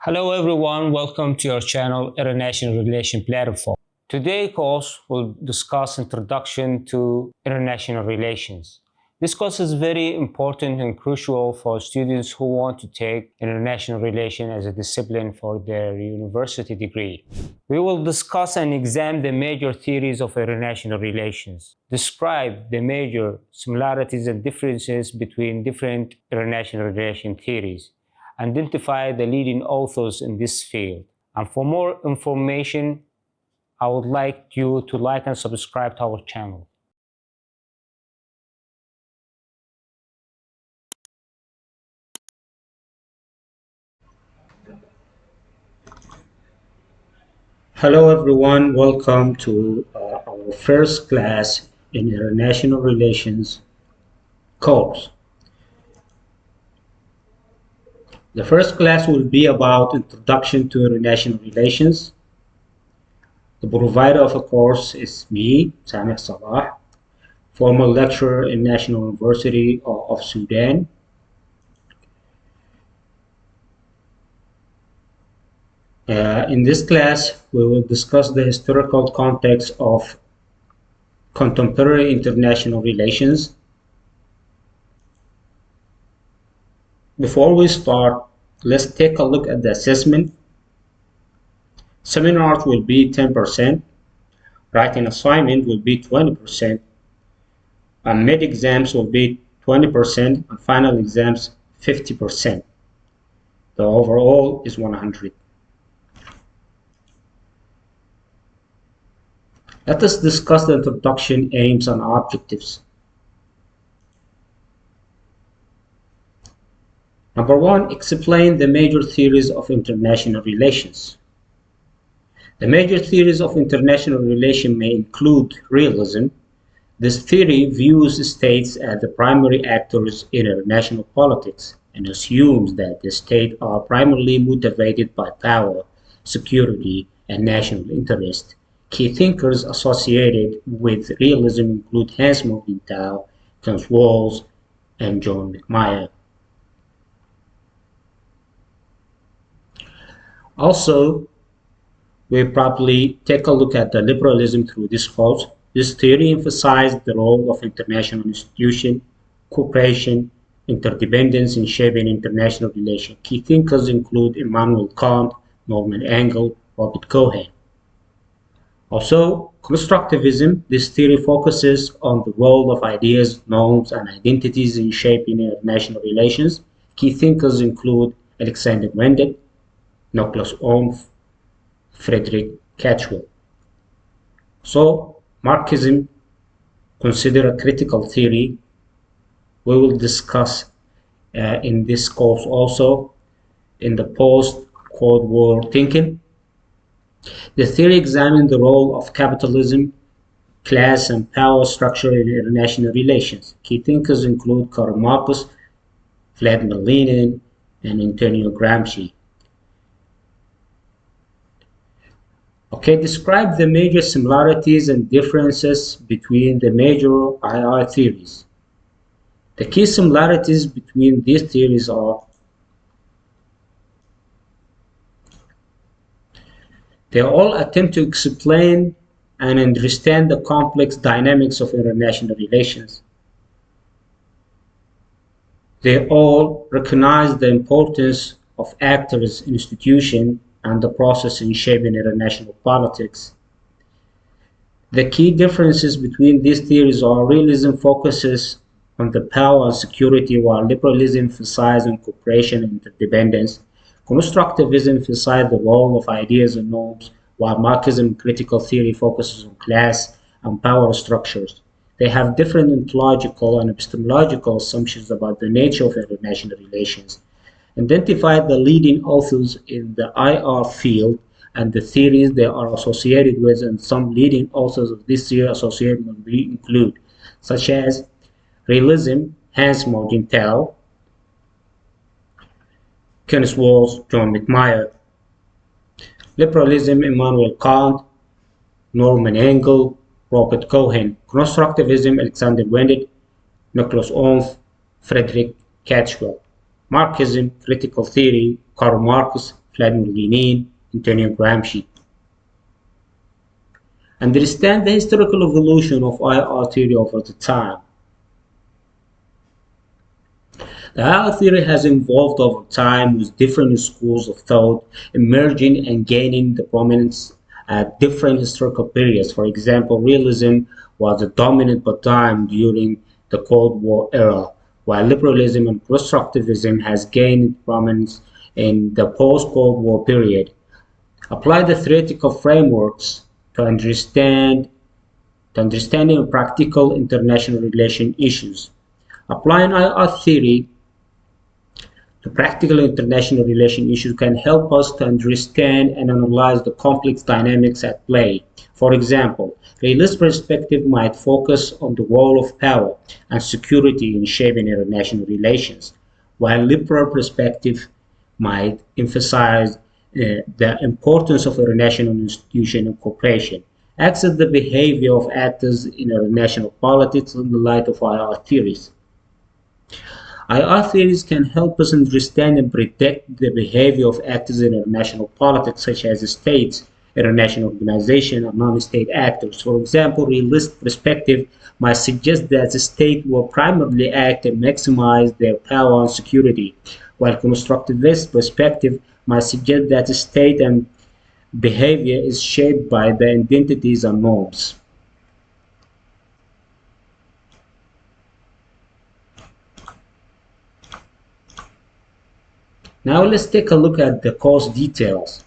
Hello everyone, welcome to your channel International Relation Platform. Today's course will discuss Introduction to International Relations. This course is very important and crucial for students who want to take international relations as a discipline for their university degree. We will discuss and examine the major theories of international relations, describe the major similarities and differences between different international relation theories, identify the leading authors in this field. And for more information, I would like you to like and subscribe to our channel. Hello everyone, welcome to our first class in International Relations course. The first class will be about Introduction to International Relations. The provider of the course is me, Sameh Salah, former lecturer in National University of Sudan. In this class, we will discuss the historical context of contemporary international relations. Before we start, let's take a look at the assessment. Seminars will be 10%, writing assignment will be 20%, and mid-exams will be 20%, and final exams 50%. The overall is 100. Let us discuss the introduction, aims, and objectives. Number one, explain the major theories of international relations. The major theories of international relations may include realism. This theory views states as the primary actors in international politics and assumes that the states are primarily motivated by power, security, and national interest. Key thinkers associated with realism include Hans Morgenthau, Kenneth Walls, and John McMahon. Also, we probably take a look at the liberalism through this course. This theory emphasized the role of international institutions, cooperation, interdependence in shaping international relations. Key thinkers include Immanuel Kant, Norman Angell, Robert Cohen. Also, constructivism. This theory focuses on the role of ideas, norms, and identities in shaping international relations. Key thinkers include Alexander Wendt, Nicholas Orff, Frederick Catchwell. So, Marxism, consider a critical theory. We will discuss in this course also in the post-Cold War thinking. The theory examined the role of capitalism, class, and power structure in international relations. Key thinkers include Karl Marx, Vladimir Lenin, and Antonio Gramsci. Okay, describe the major similarities and differences between the major II theories. The key similarities between these theories are they all attempt to explain and understand the complex dynamics of international relations. They all recognize the importance of actors, institutions, and the process in shaping international politics. The key differences between these theories are realism focuses on the power and security, while liberalism emphasizes on cooperation and interdependence. Constructivism emphasizes the role of ideas and norms, while Marxism critical theory focuses on class and power structures. They have different ontological and epistemological assumptions about the nature of international relations. Identify the leading authors in the IR field and the theories they are associated with, and some leading authors of this theory associated will be include, such as realism, Hans Morgenthau, Kenneth Walls, John McMahon; liberalism, Immanuel Kant, Norman Angell, Robert Cohen; constructivism, Alexander Wendt, Nicholas Orff, Frederick Catchwell; Marxism, critical theory, Karl Marx, Vladimir Lenin, Antonio Gramsci. Understand the historical evolution of IR theory over the time. The IR theory has evolved over time with different schools of thought emerging and gaining the prominence at different historical periods. For example, realism was the dominant paradigm during the Cold War era, while liberalism and constructivism has gained prominence in the post-Cold War period. Apply the theoretical frameworks to understanding practical international relation issues. Applying IR theory to practical international relation issues can help us to understand and analyze the complex dynamics at play. For example, realist perspective might focus on the role of power and security in shaping international relations, while liberal perspective might emphasize the importance of international institutions and cooperation. Access the behavior of actors in international politics in the light of IR theories. IR theories can help us understand and predict the behavior of actors in international politics, such as states, international organizations, and non-state actors. For example, realist perspective might suggest that the state will primarily act and maximize their power and security, while constructivist perspective might suggest that the state and behavior is shaped by the identities and norms. Now let's take a look at the course details.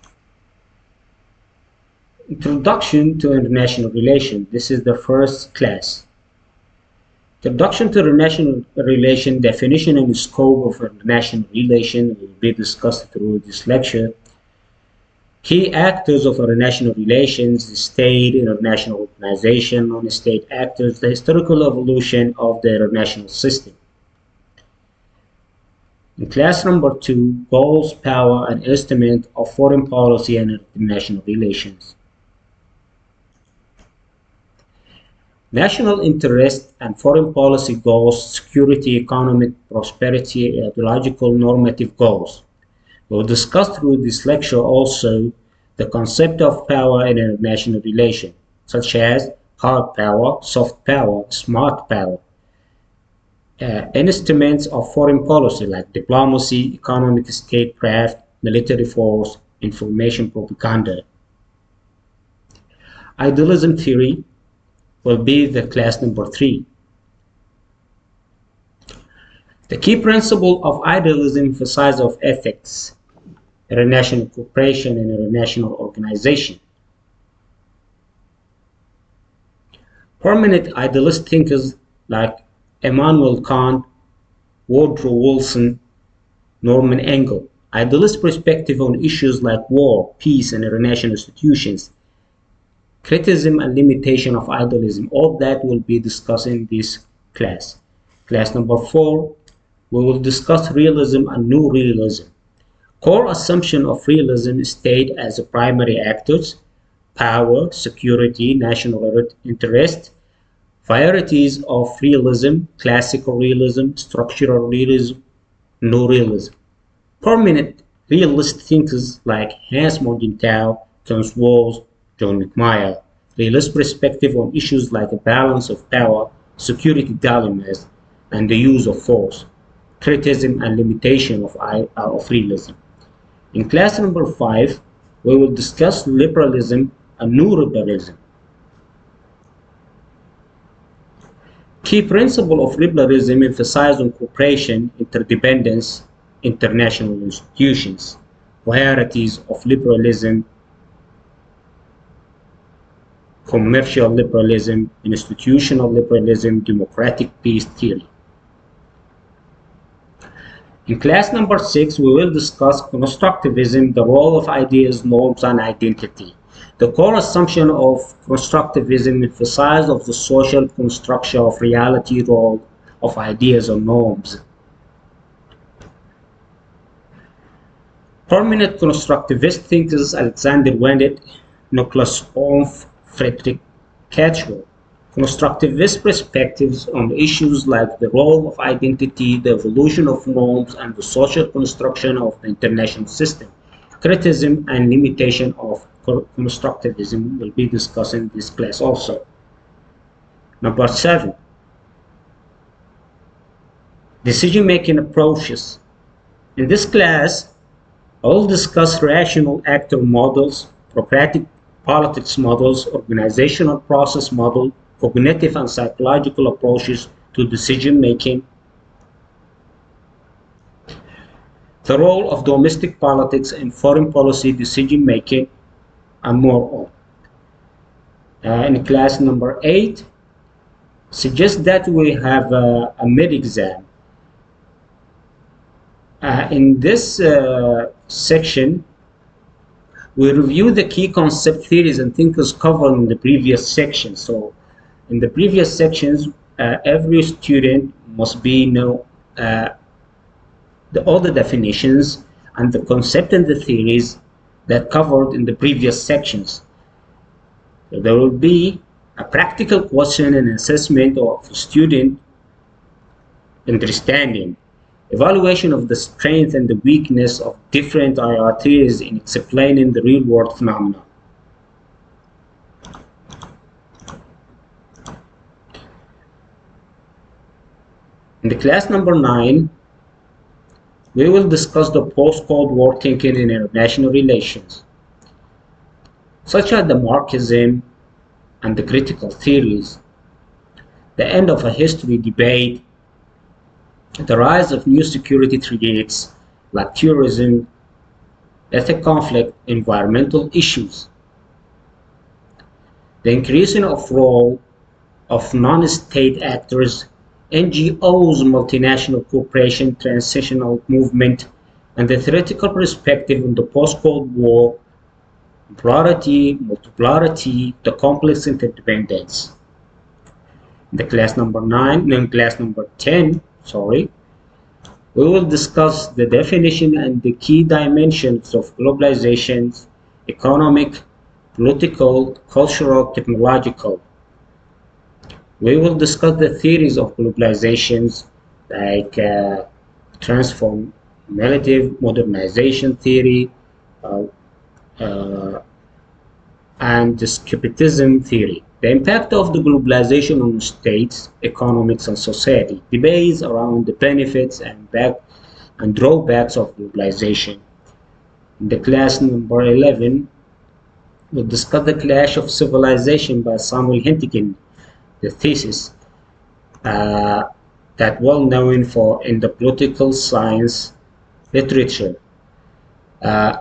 Introduction to International Relations. This is the first class. Introduction to International Relations, definition and scope of international relations will be discussed through this lecture. Key actors of international relations, the state, international organization, non-state actors, the historical evolution of the international system. In class number 2, goals, power, and instrument of foreign policy and international relations. National interest and foreign policy goals, security, economic prosperity, ideological normative goals. We'll discuss through this lecture also the concept of power in international relations, such as hard power, soft power, smart power, instruments of foreign policy like diplomacy, economic statecraft, military force, information propaganda. Idealism theory will be the class number 3. The key principle of idealism emphasizes of ethics, international cooperation, and international organization. Permanent idealist thinkers like Immanuel Kant, Woodrow Wilson, Norman Engel. Idealist perspective on issues like war, peace, and international institutions. Criticism and limitation of idealism. All that will be discussed in this class. Class number 4, we will discuss realism and new realism. Core assumption of realism is state as the primary actors, power, security, national interest. Varieties of realism, classical realism, structural realism, new realism. Permanent realist thinkers like Hans Morgenthau, Thomas Walls, John McMahon. Realist perspective on issues like a balance of power, security dilemmas, and the use of force. Criticism and limitation of realism. In class number 5, we will discuss liberalism and new liberalism. Key principle of liberalism emphasizes on cooperation, interdependence, international institutions. Varieties of liberalism, commercial liberalism, institutional liberalism, democratic peace theory. In class number 6, we will discuss constructivism, the role of ideas, norms, and identity. The core assumption of constructivism emphasizes of the social construction of reality, role of ideas or norms. Prominent constructivist thinkers Alexander Wendt, Nicholas Orff, Friedrich Catchwell. Constructivist perspectives on issues like the role of identity, the evolution of norms, and the social construction of the international system. criticism and limitation of constructivism will be discussed in this class also. Number 7, decision-making approaches. In this class, I will discuss rational actor models, pragmatic politics models, organizational process model, cognitive and psychological approaches to decision-making, the role of domestic politics in foreign policy decision-making, and more on. In class number 8, suggest that we have a mid-exam. In this section, we review the key concept theories and thinkers covered in the previous section. So in the previous sections, every student must know all the definitions and the concept and the theories that covered in the previous sections. So there will be a practical question and assessment of student understanding, evaluation of the strength and the weakness of different IR theories in explaining the real-world phenomena. In the class number 9, we will discuss the post-Cold War thinking in international relations, such as the Marxism and the critical theories, the end of a history debate, the rise of new security threats like terrorism, ethnic conflict, environmental issues, the increasing of role of non-state actors, NGOs, multinational corporation, transitional movement, and the theoretical perspective on the post-Cold War, plurality, multipolarity, the complex interdependence. In the class number 10, we will discuss the definition and the key dimensions of globalization, economic, political, cultural, technological. We will discuss the theories of globalizations like transformative modernization theory and despotism theory. The impact of the globalization on states, economics, and society. Debates around the benefits and drawbacks of globalization. In the class number 11, we'll discuss the Clash of Civilization by Samuel Huntington, the thesis that well known for in the political science literature.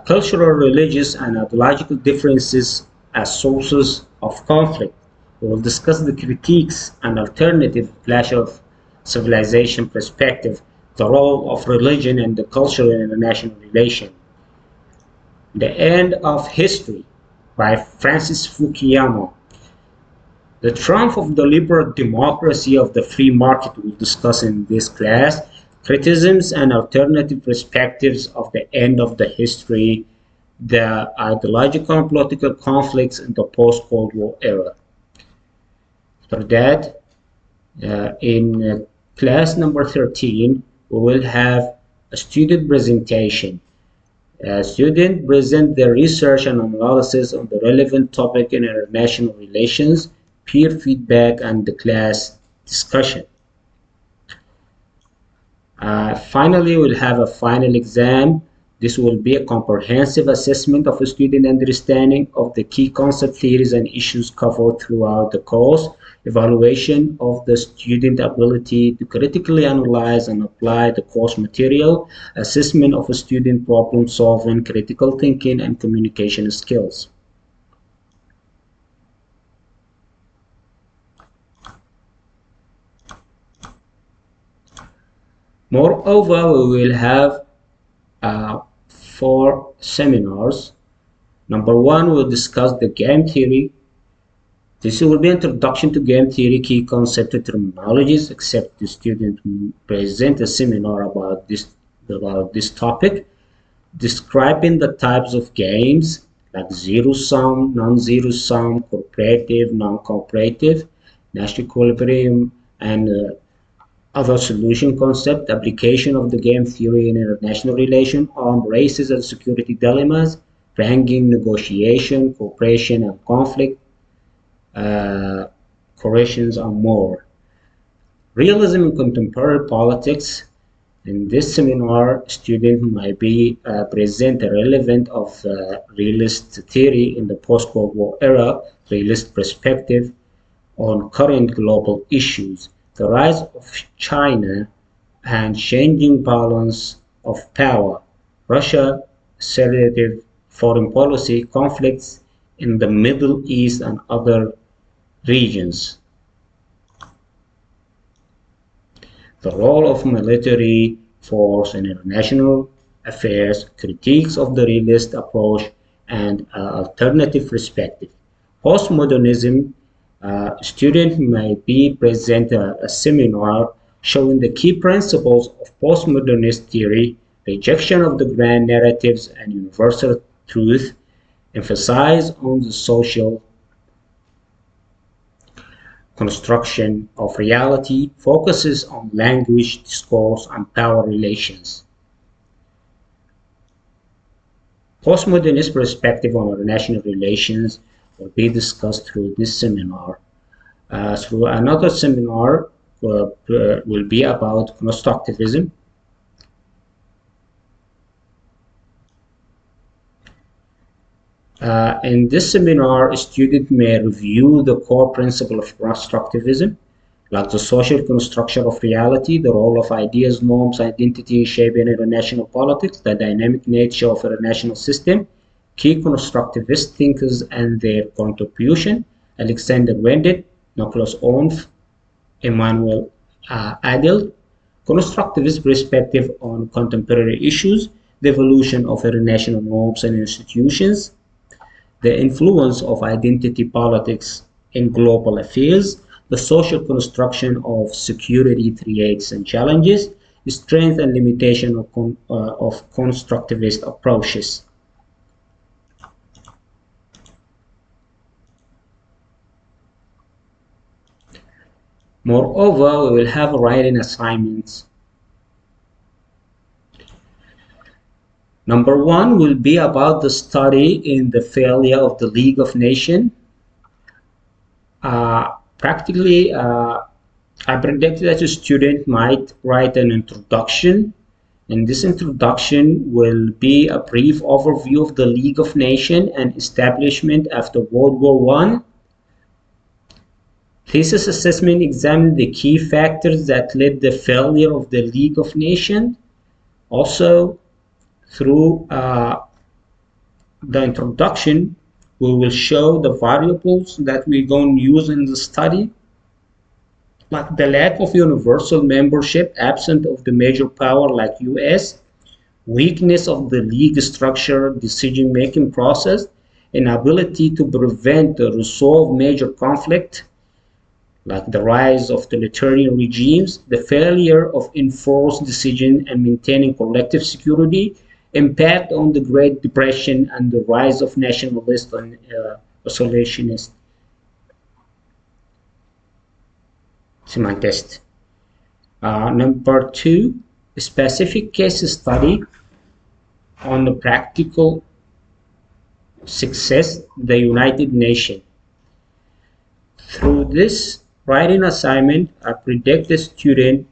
Cultural, religious, and ideological differences as sources of conflict. We will discuss the critiques and alternative Clash of Civilization perspective, the role of religion and the culture in international relation. The End of History by Francis Fukuyama. The triumph of the liberal democracy of the free market we will discuss in this class. Criticisms and alternative perspectives of the end of the history, the ideological and political conflicts in the post-Cold War era. For that, in class number 13, we will have a student presentation. Students present their research and analysis on the relevant topic in international relations, peer feedback, and the class discussion. Finally, we'll have a final exam. This will be a comprehensive assessment of a student understanding of the key concept theories and issues covered throughout the course, evaluation of the student ability to critically analyze and apply the course material, assessment of a student problem solving, critical thinking, and communication skills. Moreover, we will have 4 seminars. Number 1, we'll discuss the game theory. This will be introduction to game theory, key concept and terminologies, except the student present a seminar about this topic, describing the types of games like zero-sum, non-zero sum, cooperative, non-cooperative, national equilibrium, and Other solution concept, application of the game theory in international relation, armed races and security dilemmas, ranking, negotiation, cooperation and conflict, uh, corrections and more. Realism in contemporary politics. In this seminar, students might be present a relevant of realist theory in the post-World War era, realist perspective on current global issues, the rise of China and changing balance of power, Russia assertive foreign policy, conflicts in the Middle East and other regions. The role of military force in international affairs, critiques of the realist approach, and alternative perspective. Postmodernism, student may be present a seminar showing the key principles of postmodernist theory, rejection of the grand narratives and universal truth, emphasize on the social construction of reality, focuses on language, discourse, and power relations. Postmodernist perspective on international relations will be discussed through this seminar. Through another seminar will be about constructivism. In this seminar, a student may review the core principle of constructivism, like the social construction of reality, the role of ideas, norms, identity in shaping international politics, the dynamic nature of international system, key constructivist thinkers and their contribution, Alexander Wendet, Nicholas Ornf, Emmanuel Adel, constructivist perspective on contemporary issues, the evolution of international norms and institutions, the influence of identity politics in global affairs, the social construction of security threats and challenges, the strength and limitation of constructivist approaches. Moreover, we will have writing assignments. Number one will be about the study in the failure of the League of Nations. Practically, I predicted that a student might write an introduction, and this introduction will be a brief overview of the League of Nations and establishment after World War I. Thesis assessment examined the key factors that led the failure of the League of Nations. Also, through the introduction, we will show the variables that we're going to use in the study, like the lack of universal membership, absent of the major power like US, weakness of the league structure, decision-making process, inability to prevent or resolve major conflict, like the rise of totalitarian regimes, the failure of enforced decision and maintaining collective security, impact on the Great Depression, and the rise of nationalist and isolationist semantists. Number two, a specific case study on the practical success, the United Nations. Through this writing assignment, I predict the student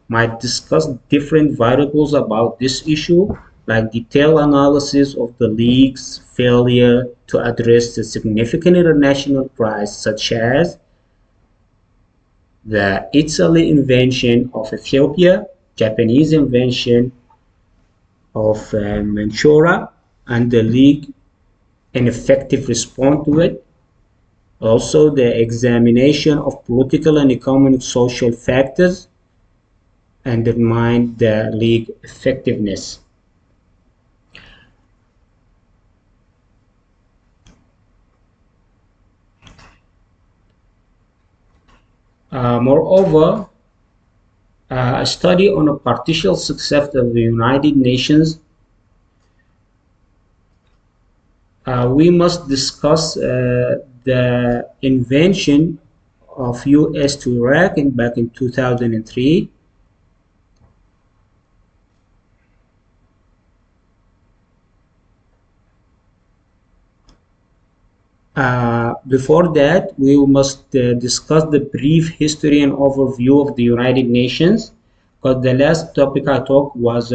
might discuss different variables about this issue, like detailed analysis of the League's failure to address the significant international crises, such as the Italy invasion of Ethiopia, Japanese invasion of Manchuria, and the League ineffective response to it. Also, the examination of political and economic social factors undermine the League effectiveness. Moreover, a study on a partial success of the United Nations, we must discuss the invention of US to Iraq back in 2003. Before that, we must discuss the brief history and overview of the United Nations, because the last topic I talked was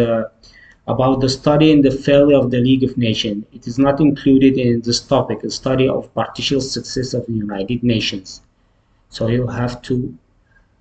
about the study and the failure of the League of Nations. It is not included in this topic, a study of partial success of the United Nations. So you have to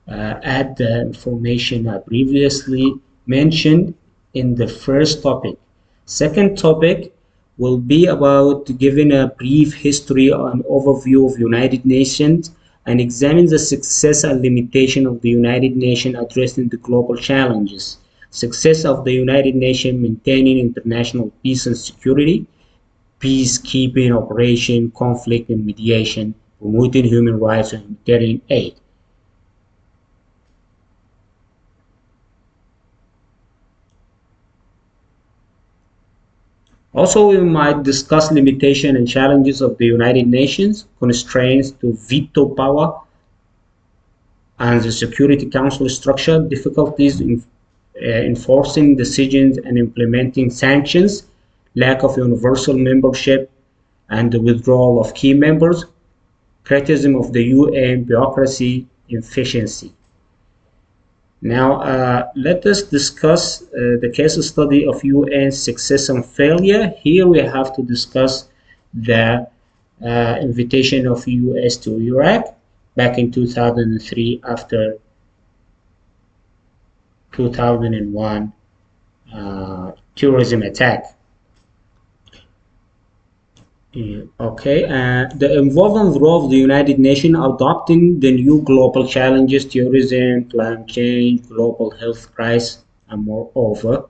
add the information I previously mentioned in the first topic. Second topic will be about giving a brief history and overview of United Nations and examine the success and limitation of the United Nations addressing the global challenges. Success of the United Nations maintaining international peace and security, peacekeeping operation, conflict and mediation, promoting human rights and humanitarian aid. Also, we might discuss limitations and challenges of the United Nations, constraints to veto power and the Security Council structure, difficulties in enforcing decisions and implementing sanctions, lack of universal membership and the withdrawal of key members, criticism of the UN bureaucracy, efficiency. Now, let us discuss the case study of UN success and failure. Here we have to discuss the invitation of US to Iraq back in 2003 after 2001 terrorism attack. Okay, the involvement role of the United Nations adopting the new global challenges, terrorism, climate change, global health crisis, and moreover.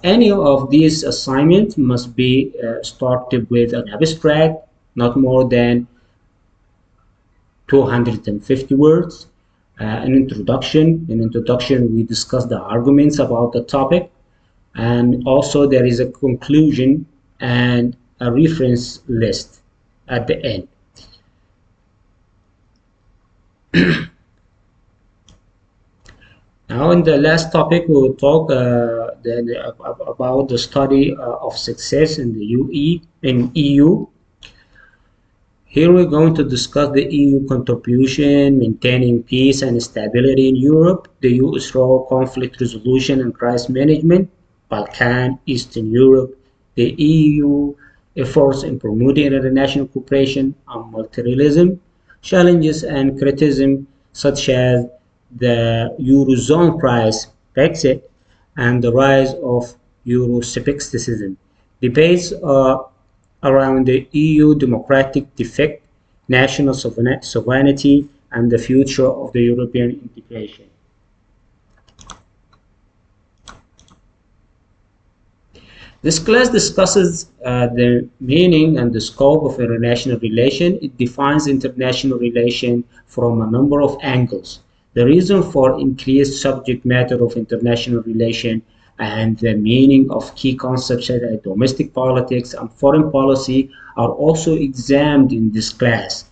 Any of these assignments must be started with an abstract, not more than 250 words, an introduction. In introduction, we discuss the arguments about the topic, and also there is a conclusion and a reference list at the end. Now, in the last topic, we will talk about the study of success in the EU. Here we're going to discuss the EU contribution, maintaining peace and stability in Europe, the US role, conflict resolution and crisis management, Balkan, Eastern Europe, the EU efforts in promoting international cooperation on multilateralism, challenges and criticism such as the Eurozone crisis, Brexit, and the rise of Euroscepticism. Debates around the EU democratic defect, national sovereignty, and the future of the European integration. This class discusses the meaning and the scope of international relation. It defines international relation from a number of angles. The reason for increased subject matter of international relation and the meaning of key concepts such as domestic politics and foreign policy are also examined in this class.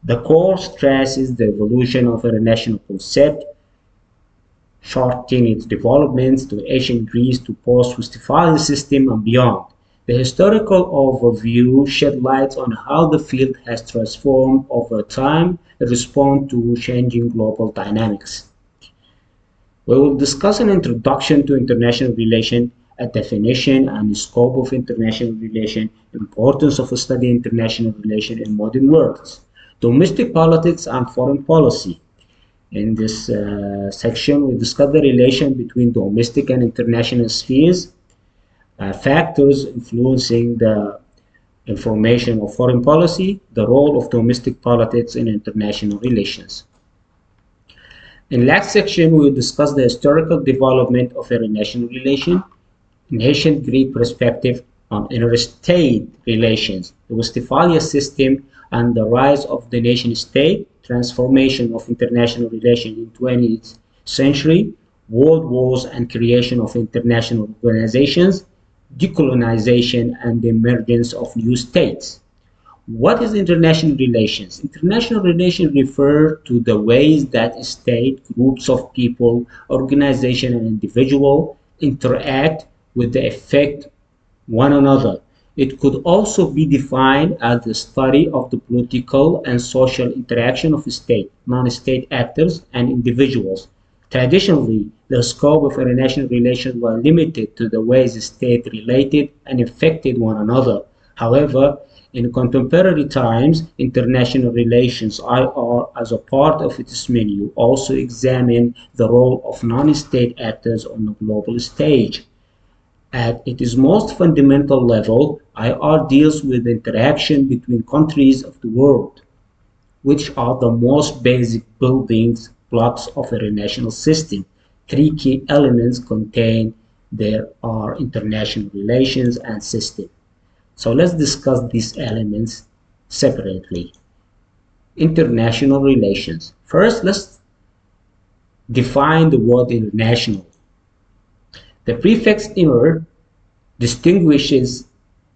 The core stresses the evolution of international concept, charting its developments to ancient Greece to post-Westphalian system and beyond. The historical overview shed light on how the field has transformed over time in response to changing global dynamics. We will discuss an introduction to international relations, a definition and scope of international relations, importance of studying international relations in modern world, domestic politics and foreign policy. In this section, we discuss the relation between domestic and international spheres, factors influencing the information of foreign policy, the role of domestic politics in international relations. In last section, we will discuss the historical development of international relations, in ancient Greek perspective on interstate relations, the Westphalian system and the rise of the nation state, transformation of international relations in 20th century, world wars and creation of international organizations, decolonization and the emergence of new states. What is international relations? International relations refer to the ways that state, groups of people, organizations, and individuals interact with the effect one another. It could also be defined as the study of the political and social interaction of state, non-state actors, and individuals. Traditionally, the scope of international relations was limited to the ways states related and affected one another. However, in contemporary times, international relations (IR) as a part of its menu also examine the role of non-state actors on the global stage. At its most fundamental level, IR deals with the interaction between countries of the world, which are the most basic building blocks of a international system. Three key elements contained there are international relations and system. So let's discuss these elements separately. International relations. First, let's define the word international. The prefix "inter" distinguishes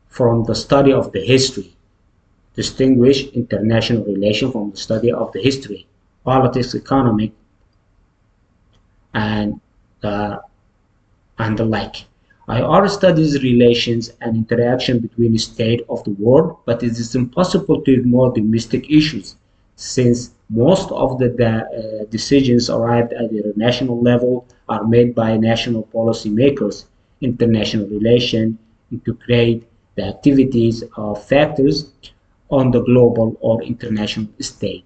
from the study of the history. Distinguish international relations from the study of the history, politics, economic, and uh, and the like. IR studies relations and interaction between the state of the world, but it is impossible to ignore domestic issues, since most of the decisions arrived at the national level are made by national policy makers. International relations integrate the activities of factors on the global or international stage.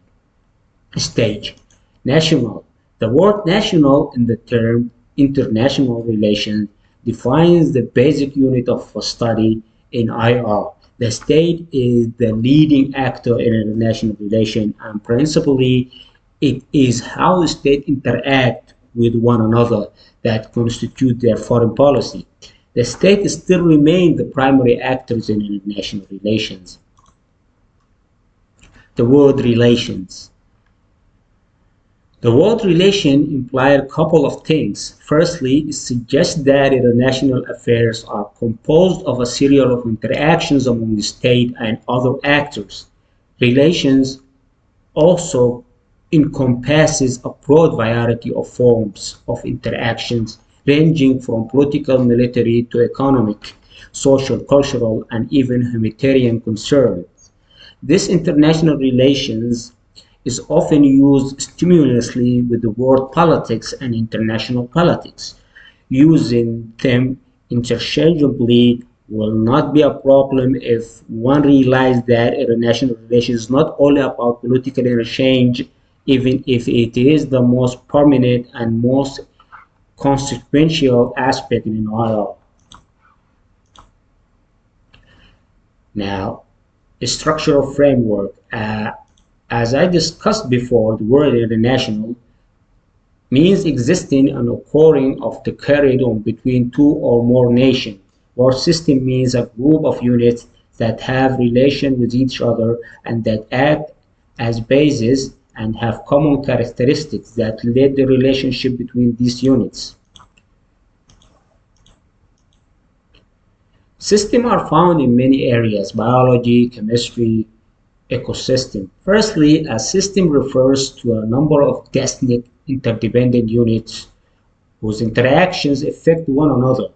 National. The word national in the term international relations defines the basic unit of study in IR. The state is the leading actor in international relations, and principally it is how states interact with one another that constitute their foreign policy. The state still remain the primary actors in international relations. The word relations. The word relation implies a couple of things. Firstly, it suggests that international affairs are composed of a series of interactions among the state and other actors. Relations also encompasses a broad variety of forms of interactions ranging from political, military to economic, social, cultural, and even humanitarian concerns. This international relations is often used synonymously with the word politics and international politics. Using them interchangeably will not be a problem if one realizes that international relations is not only about political exchange, even if it is the most prominent and most consequential aspect in IR. Now, a structural framework. As I discussed before, the word international means existing and occurring of the carried on between two or more nations. War system means a group of units that have relation with each other and that act as bases and have common characteristics that lead the relationship between these units. Systems are found in many areas: biology, chemistry, ecosystem. Firstly, a system refers to a number of distinct interdependent units whose interactions affect one another.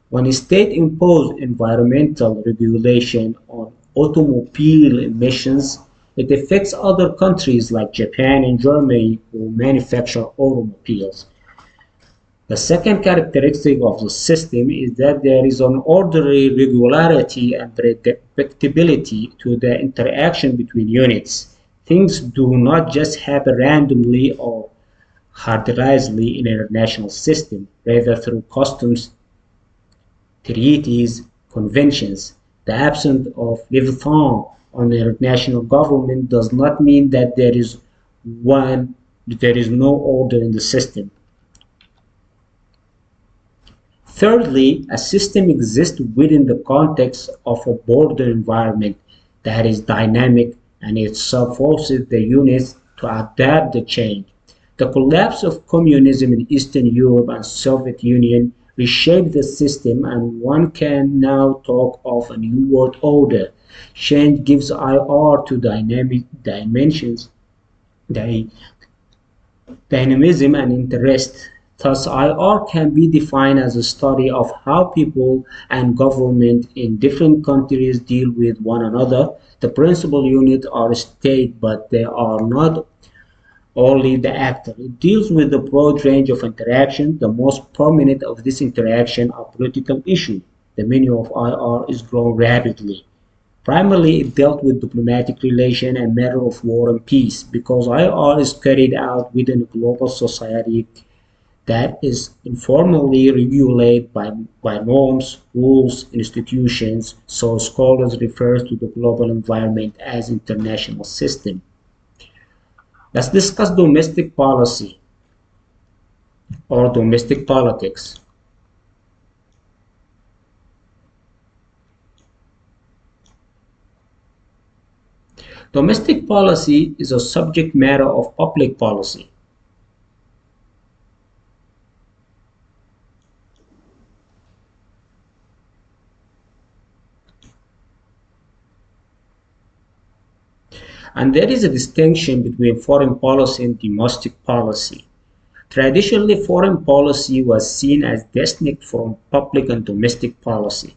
When a state imposes environmental regulation on automobile emissions, it affects other countries like Japan and Germany who manufacture automobiles. The second characteristic of the system is that there is an orderly regularity and predictability to the interaction between units. Things do not just happen randomly or haphazardly in an international system, rather through customs, treaties, conventions. The absence of leviathan on the international government does not mean that there is no order in the system. Thirdly, a system exists within the context of a border environment that is dynamic and it forces the units to adapt the change. The collapse of communism in Eastern Europe and Soviet Union reshape the system, and one can now talk of a new world order. Change gives IR to dynamic dimensions, dy- dynamism, and interest. Thus, IR can be defined as a study of how people and government in different countries deal with one another. The principal units are state, but they are not only the actor. It deals with a broad range of interaction. The most prominent of this interaction are political issues. The menu of IR is growing rapidly. Primarily, it dealt with diplomatic relations and matters of war and peace, because IR is carried out within a global society that is informally regulated by norms, rules, institutions, so scholars refer to the global environment as international system. Let's discuss domestic policy or domestic politics. Domestic policy is a subject matter of public policy. And there is a distinction between foreign policy and domestic policy. Traditionally, foreign policy was seen as distinct from public and domestic policy.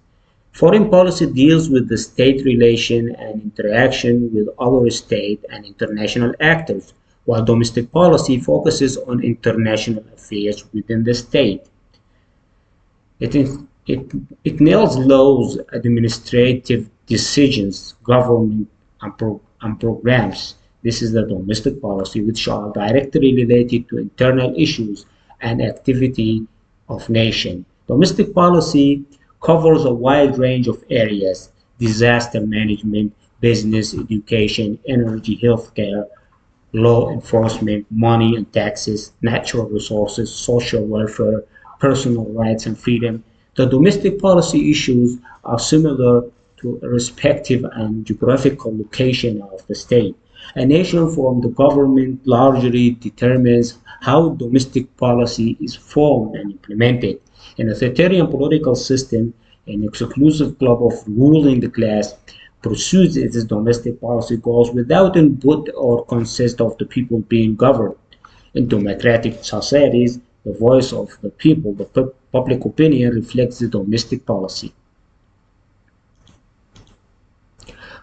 Foreign policy deals with the state relation and interaction with other state and international actors, while domestic policy focuses on international affairs within the state. It, is, it, it nails laws, administrative decisions, government, and programs. This is the domestic policy, which are directly related to internal issues and activity of nation. Domestic policy covers a wide range of areas: disaster management, business, education, energy, healthcare, law enforcement, money and taxes, natural resources, social welfare, personal rights and freedom. The domestic policy issues are similar to a respective and geographical location of the state. A nation form the government largely determines how domestic policy is formed and implemented. In a authoritarian political system, an exclusive club of ruling class pursues its domestic policy goals without input or consent of the people being governed. In democratic societies, the voice of the people, the public opinion, reflects the domestic policy.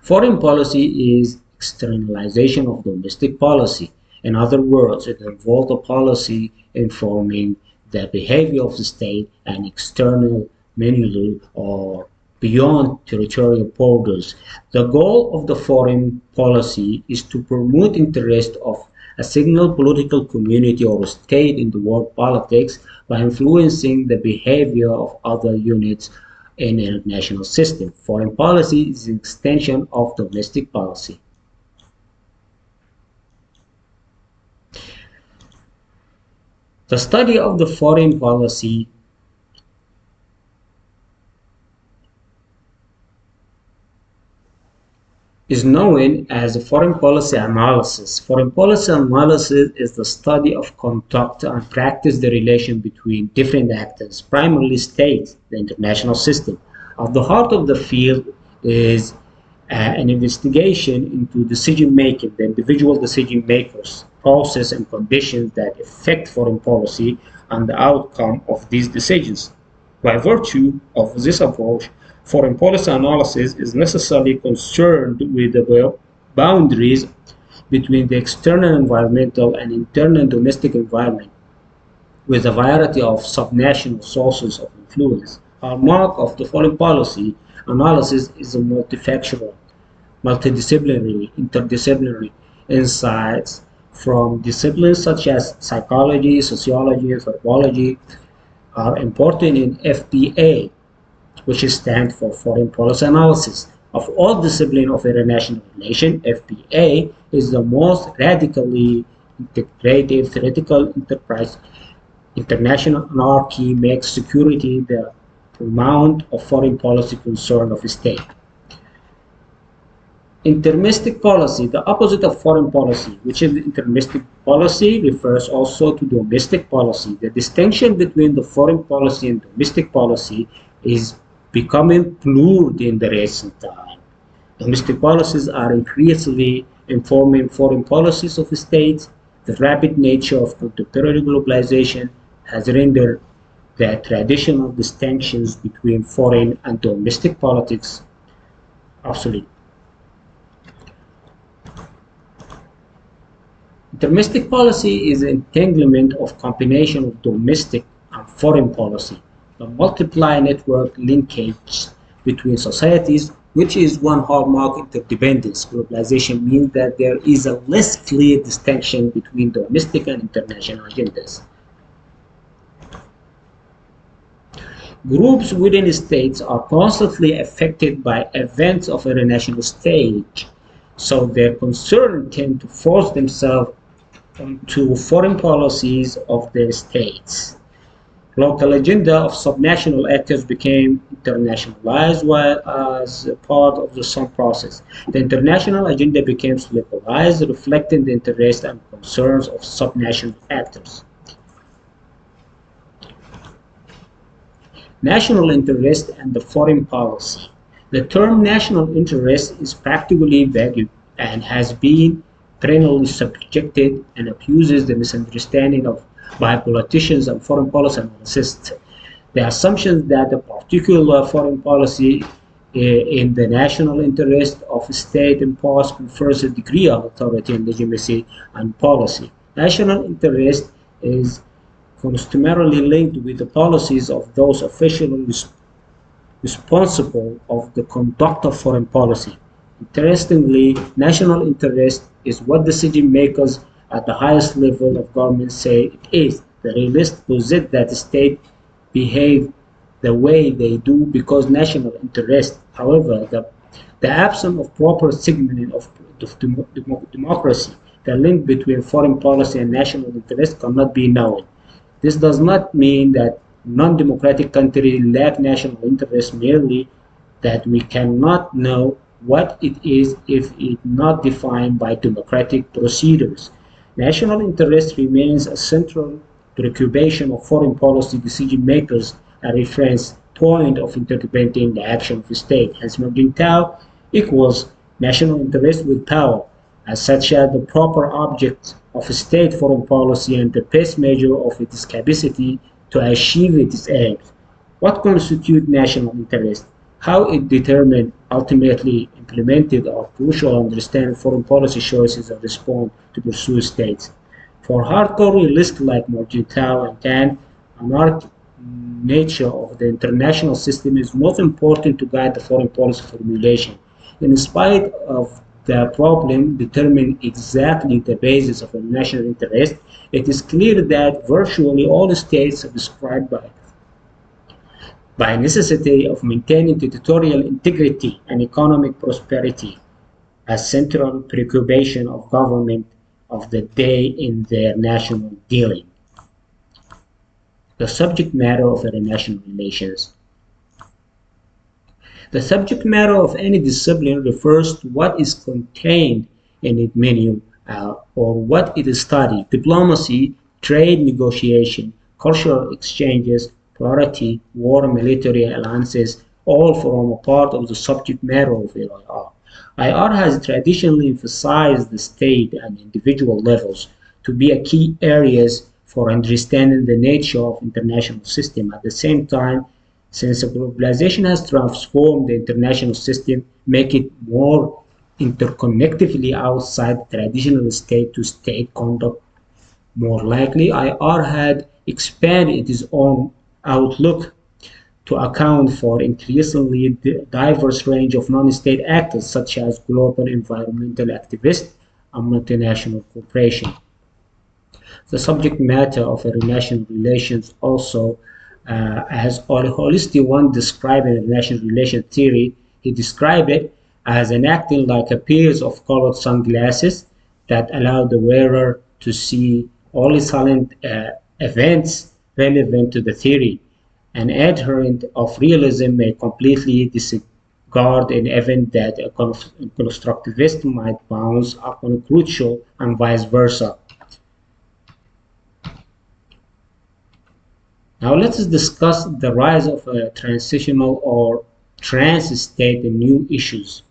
Foreign policy is externalization of domestic policy. In other words, it involves a policy informing the behavior of the state and external meaningful or beyond territorial borders. The goal of the foreign policy is to promote interest of a single political community or state in the world politics by influencing the behavior of other units in an international system. Foreign policy is an extension of domestic policy. The study of the foreign policy is known as foreign policy analysis. Foreign policy analysis is the study of conduct and practice the relation between different actors, primarily states, the international system. At the heart of the field is an investigation into decision making, the individual decision makers, process and conditions that affect foreign policy and the outcome of these decisions. By virtue of this approach, foreign policy analysis is necessarily concerned with the boundaries between the external environmental and internal domestic environment, with a variety of subnational sources of influence. A mark of the foreign policy analysis is a multifactorial, multidisciplinary, interdisciplinary insights from disciplines such as psychology, sociology, and anthropology are important in FPA, which stands for Foreign Policy Analysis. Of all disciplines of international relations, FPA is the most radically integrated theoretical enterprise. International anarchy makes security the paramount of foreign policy concern of a state. Intermistic policy, the opposite of foreign policy, which is intermistic policy, refers also to domestic policy. The distinction between the foreign policy and domestic policy is becoming blurred in the recent time. Domestic policies are increasingly informing foreign policies of states. The rapid nature of contemporary globalization has rendered the traditional distinctions between foreign and domestic politics obsolete. Domestic policy is an entanglement of combination of domestic and foreign policy. The multiply network linkage between societies, which is one hallmark interdependence. Globalization means that there is a less clear distinction between domestic and international agendas. Groups within states are constantly affected by events of a national stage, so their concerns tend to force themselves onto foreign policies of their states. Local agenda of subnational actors became internationalized while as part of the same process. The international agenda became localized, reflecting the interests and concerns of subnational actors. National interest and the foreign policy. The term national interest is practically vague and has been perennially subjected and abuses the misunderstanding of by politicians and foreign policy analysts. The assumption that a particular foreign policy in the national interest of a state imposed confers a degree of authority and legitimacy and policy. National interest is customarily linked with the policies of those officially responsible of the conduct of foreign policy. Interestingly, national interest is what decision makers at the highest level of government say it is. The realists posit that the state behave the way they do because national interest. However, the absence of proper signaling of democracy, the link between foreign policy and national interest cannot be known. This does not mean that non-democratic countries lack national interest, merely that we cannot know what it is if it is not defined by democratic procedures. National interest remains a central preoccupation of foreign policy decision makers, a reference point of interpreting the action of the state. Hence, Mergentile equals national interest with power, as such as the proper object of a state foreign policy and the best measure of its capacity to achieve its aims. What constitutes national interest? How it determined, ultimately implemented, are crucial to understand foreign policy choices and respond to pursue states. For hardcore realists like Mergentile and Tan, anarchic nature of the international system is most important to guide the foreign policy formulation. In spite of the problem determining exactly the basis of a national interest, it is clear that virtually all states are described by necessity of maintaining territorial integrity and economic prosperity as central preoccupation of government of the day in their national dealing. The subject matter of international relations. The subject matter of any discipline refers to what is contained in its menu or what it is studied. Diplomacy, trade negotiation, cultural exchanges, priority, war, military alliances, all form a part of the subject matter of IR. IR has traditionally emphasized the state and individual levels to be a key areas for understanding the nature of international system. At the same time, since globalization has transformed the international system, make it more interconnectively outside traditional state-to-state conduct more likely, IR had expanded its own outlook to account for increasingly diverse range of non-state actors such as global environmental activists and multinational corporations. The subject matter of international relations also as Holistic One described in international relations theory, he described it as an acting like a pair of colored sunglasses that allow the wearer to see all silent events relevant to the theory. An adherent of realism may completely disregard guard an event that a constructivist might bounce upon crucial and vice versa. Now let's discuss the rise of a transitional or trans state and new issues.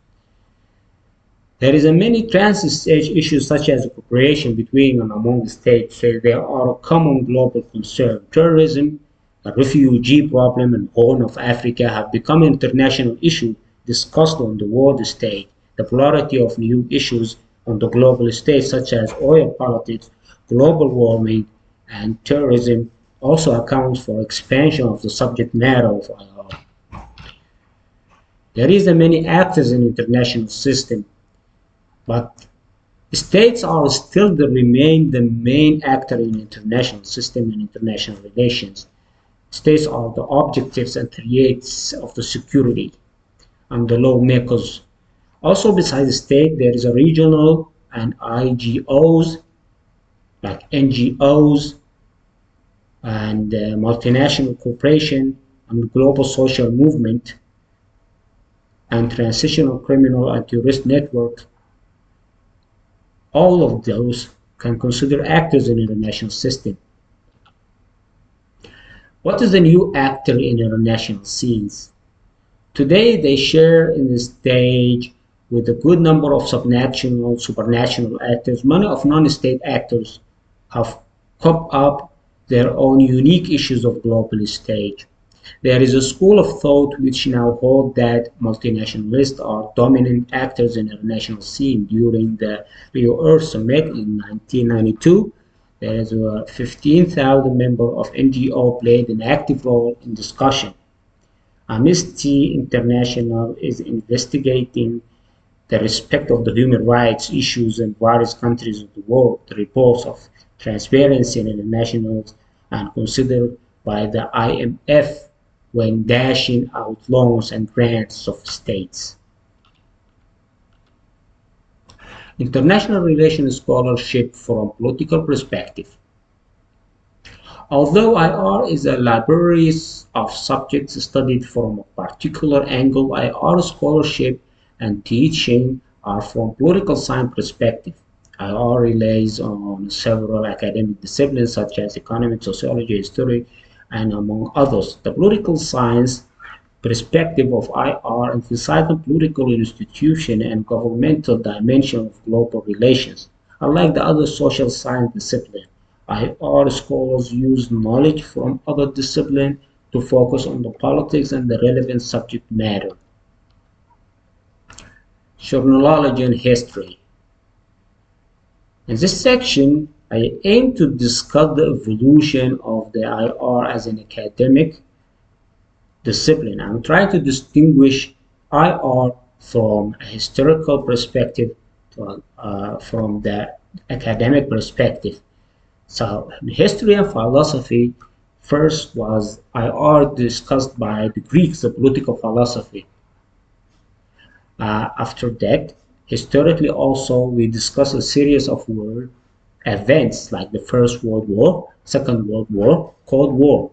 There is a many trans-stage issues such as cooperation between and among states. So there are a common global concern. Terrorism, the refugee problem, and Horn of Africa have become international issues discussed on the world stage. The plurality of new issues on the global stage, such as oil politics, global warming, and terrorism, also accounts for expansion of the subject matter of IR. There is a many actors in international system, but states are still remain the main actor in international system and international relations. States are the objectives and creates of the security and the lawmakers. Also besides the state, there is a regional and IGOs like NGOs and multinational corporation and global social movement and transitional criminal and terrorist network. All of those can consider actors in the international system. What is the new actor in international scenes? Today they share in the stage with a good number of subnational, supranational actors. Many of non-state actors have come up their own unique issues of global stage. There is a school of thought which now hold that multinationalists are dominant actors in the international scene. During the Rio Earth Summit in 1992, there is a 15,000 member of NGO played an active role in discussion. Amnesty International is investigating the respect of the human rights issues in various countries of the world. The reports of Transparency International and considered by the IMF when dashing out loans and grants of states. International relations scholarship from political perspective. Although IR is a library of subjects studied from a particular angle, IR scholarship and teaching are from political science perspective. IR relies on several academic disciplines such as economics, sociology, history, and among others. The political science perspective of IR emphasizes the political institution and governmental dimension of global relations. Unlike the other social science disciplines, IR scholars use knowledge from other disciplines to focus on the politics and the relevant subject matter. Chronology and history. In this section, I aim to discuss the evolution of the IR as an academic discipline. I'm trying to distinguish IR from a historical perspective from the academic perspective. So, in history and philosophy, first was IR discussed by the Greeks, the political philosophy. After that, historically also, we discuss a series of world events like the First World War, Second World War, Cold War.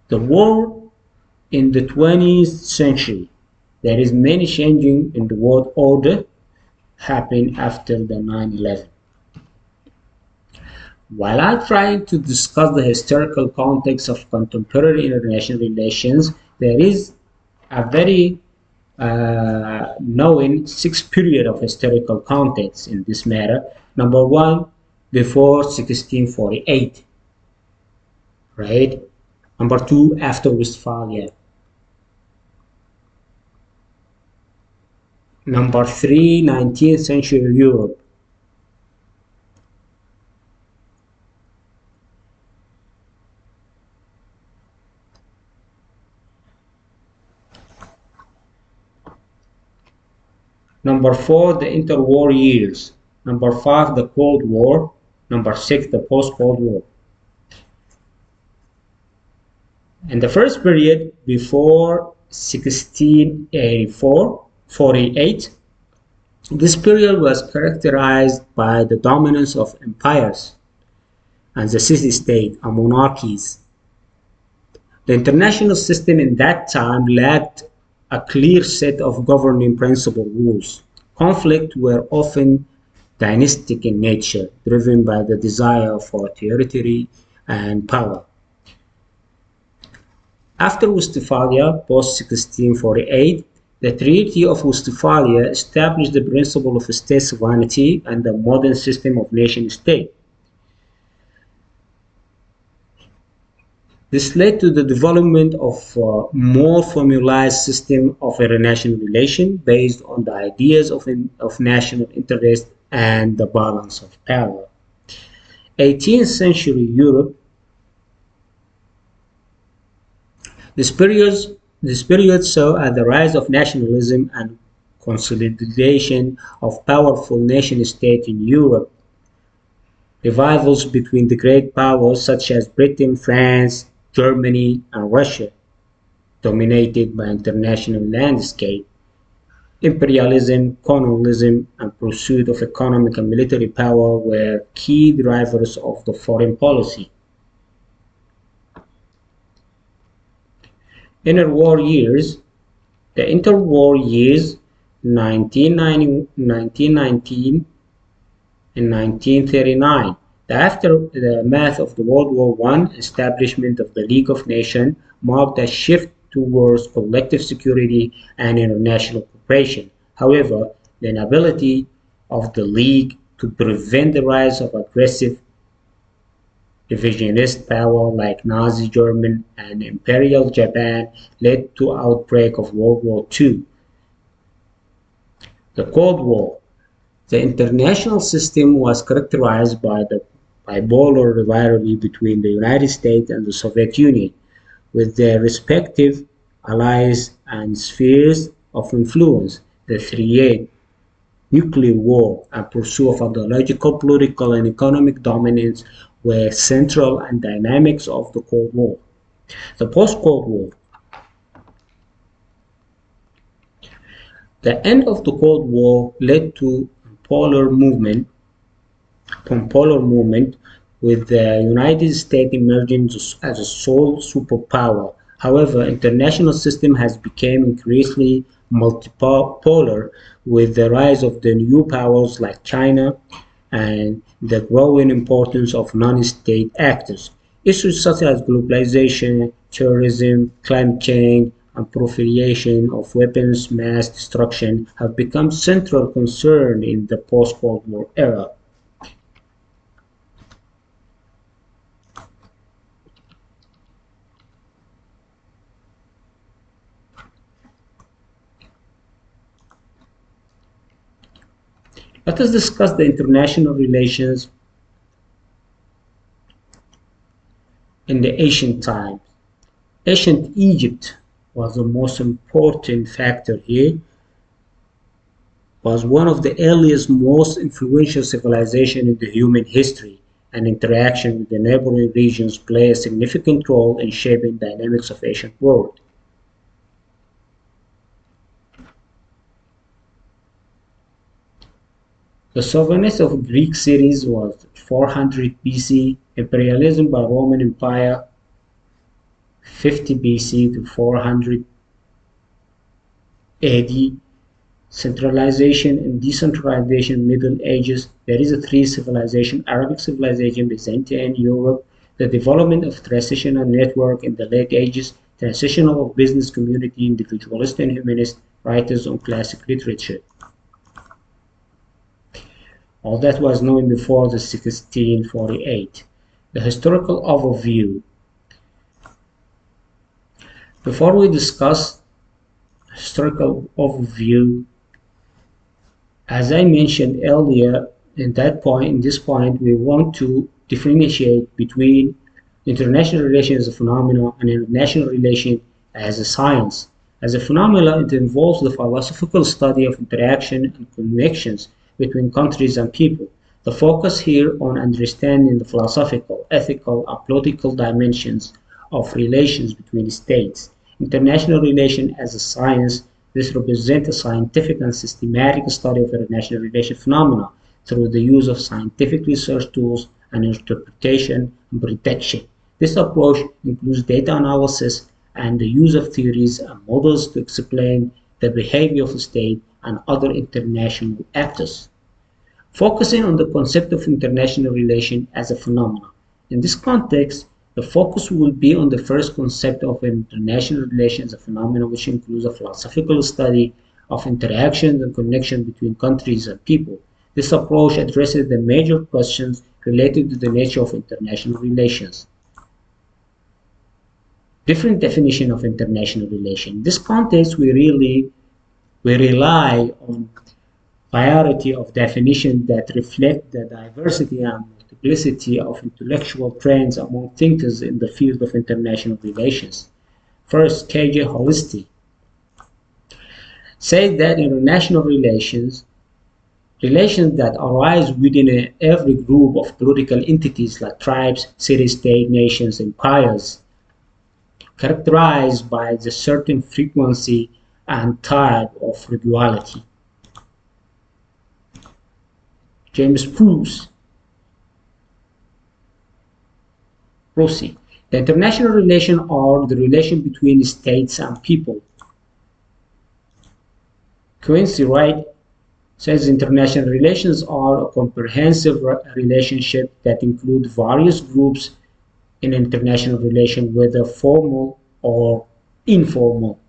The war in the 20th century, there is many changing in the world order happening after the 9/11. While I try to discuss the historical context of contemporary international relations, there is a very known 6 period of historical context in this matter. Number 1, before 1648, right? Number 2, after Westphalia. Number 3, 19th century Europe. Number 4, the interwar years. Number 5, the Cold War. Number 6, the post-Cold War. In the first period, before 1648, this period was characterized by the dominance of empires and the city-state and monarchies. The international system in that time lacked a clear set of governing principle rules. Conflicts were often dynastic in nature, driven by the desire for territory and power. After Westphalia, post-1648, the Treaty of Westphalia established the principle of state sovereignty and the modern system of nation-state. This led to the development of a more formalized system of international relations based on the ideas of national interest and the balance of power. 18th century Europe. This period saw the rise of nationalism and consolidation of powerful nation-states in Europe. Revivals between the great powers such as Britain, France, Germany, and Russia, dominated by international landscape. Imperialism, colonialism, and pursuit of economic and military power were key drivers of the foreign policy. Interwar years. The interwar years 1919 and 1939. The aftermath of the World War I establishment of the League of Nations marked a shift towards collective security and international cooperation. However, the inability of the League to prevent the rise of aggressive revisionist power like Nazi Germany and Imperial Japan led to outbreak of World War II. The Cold War. The international system was characterized by the bipolar rivalry between the United States and the Soviet Union, with their respective allies and spheres of influence. The threat, nuclear war, and pursuit of ideological, political, and economic dominance were central and dynamics of the Cold War. The post-Cold War. The end of the Cold War led to polar movement, with the United States emerging as a sole superpower. However, international system has become increasingly multipolar with the rise of the new powers like China and the growing importance of non-state actors. Issues such as globalization, terrorism, climate change, and proliferation of weapons mass destruction have become central concern in the post-Cold War era. Let us discuss the international relations in the ancient times. Ancient Egypt was the most important factor here, was one of the earliest, most influential civilizations in the human history, and interaction with the neighboring regions play a significant role in shaping dynamics of ancient world. The sovereignty of Greek cities was 400 BC, imperialism by Roman Empire 50 BC to 400 AD, centralization and decentralization Middle Ages. There is a three civilization: Arabic civilization, Byzantine Europe, the development of transitional network in the late ages, transitional of business community, individualist and humanist writers on classic literature. All that was known before the 1648. The historical overview. Before we discuss historical overview, as I mentioned earlier, in this point, we want to differentiate between international relations as a phenomenon and international relation as a science. As a phenomenon, it involves the philosophical study of interaction and connections between countries and people. The focus here on understanding the philosophical, ethical, and political dimensions of relations between states. International relation as a science, this represents a scientific and systematic study of international relation phenomena through the use of scientific research tools and interpretation and prediction. This approach includes data analysis and the use of theories and models to explain the behavior of the state and other international actors, focusing on the concept of international relation as a phenomenon. In this context, the focus will be on the first concept of international relations as a phenomenon, which includes a philosophical study of interactions and connection between countries and people. This approach addresses the major questions related to the nature of international relations. Different definition of international relation. In this context, we rely on variety of definitions that reflect the diversity and multiplicity of intellectual trends among thinkers in the field of international relations. First, K.J. Holisty says that international relations that arise within every group of political entities like tribes, city-state, nations, empires, characterized by a certain frequency and type of regularity. James Bruce. The international relations are the relation between states and people. Quincy Wright says international relations are a comprehensive relationship that include various groups in international relation, whether formal or informal.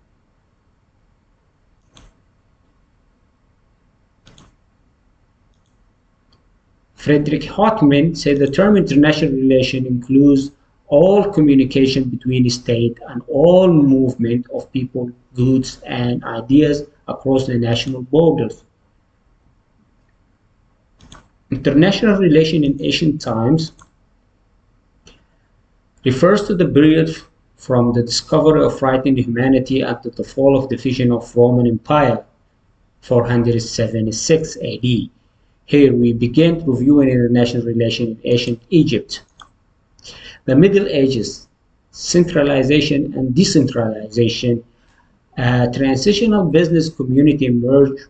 Frederick Hartman said the term international relation includes all communication between states and all movement of people, goods, and ideas across the national borders. International relation in ancient times refers to the period from the discovery of writing humanity until the fall of division of Roman Empire, 476 AD. Here we begin reviewing international relations in ancient Egypt. The Middle Ages, centralization and decentralization, a transitional business community emerged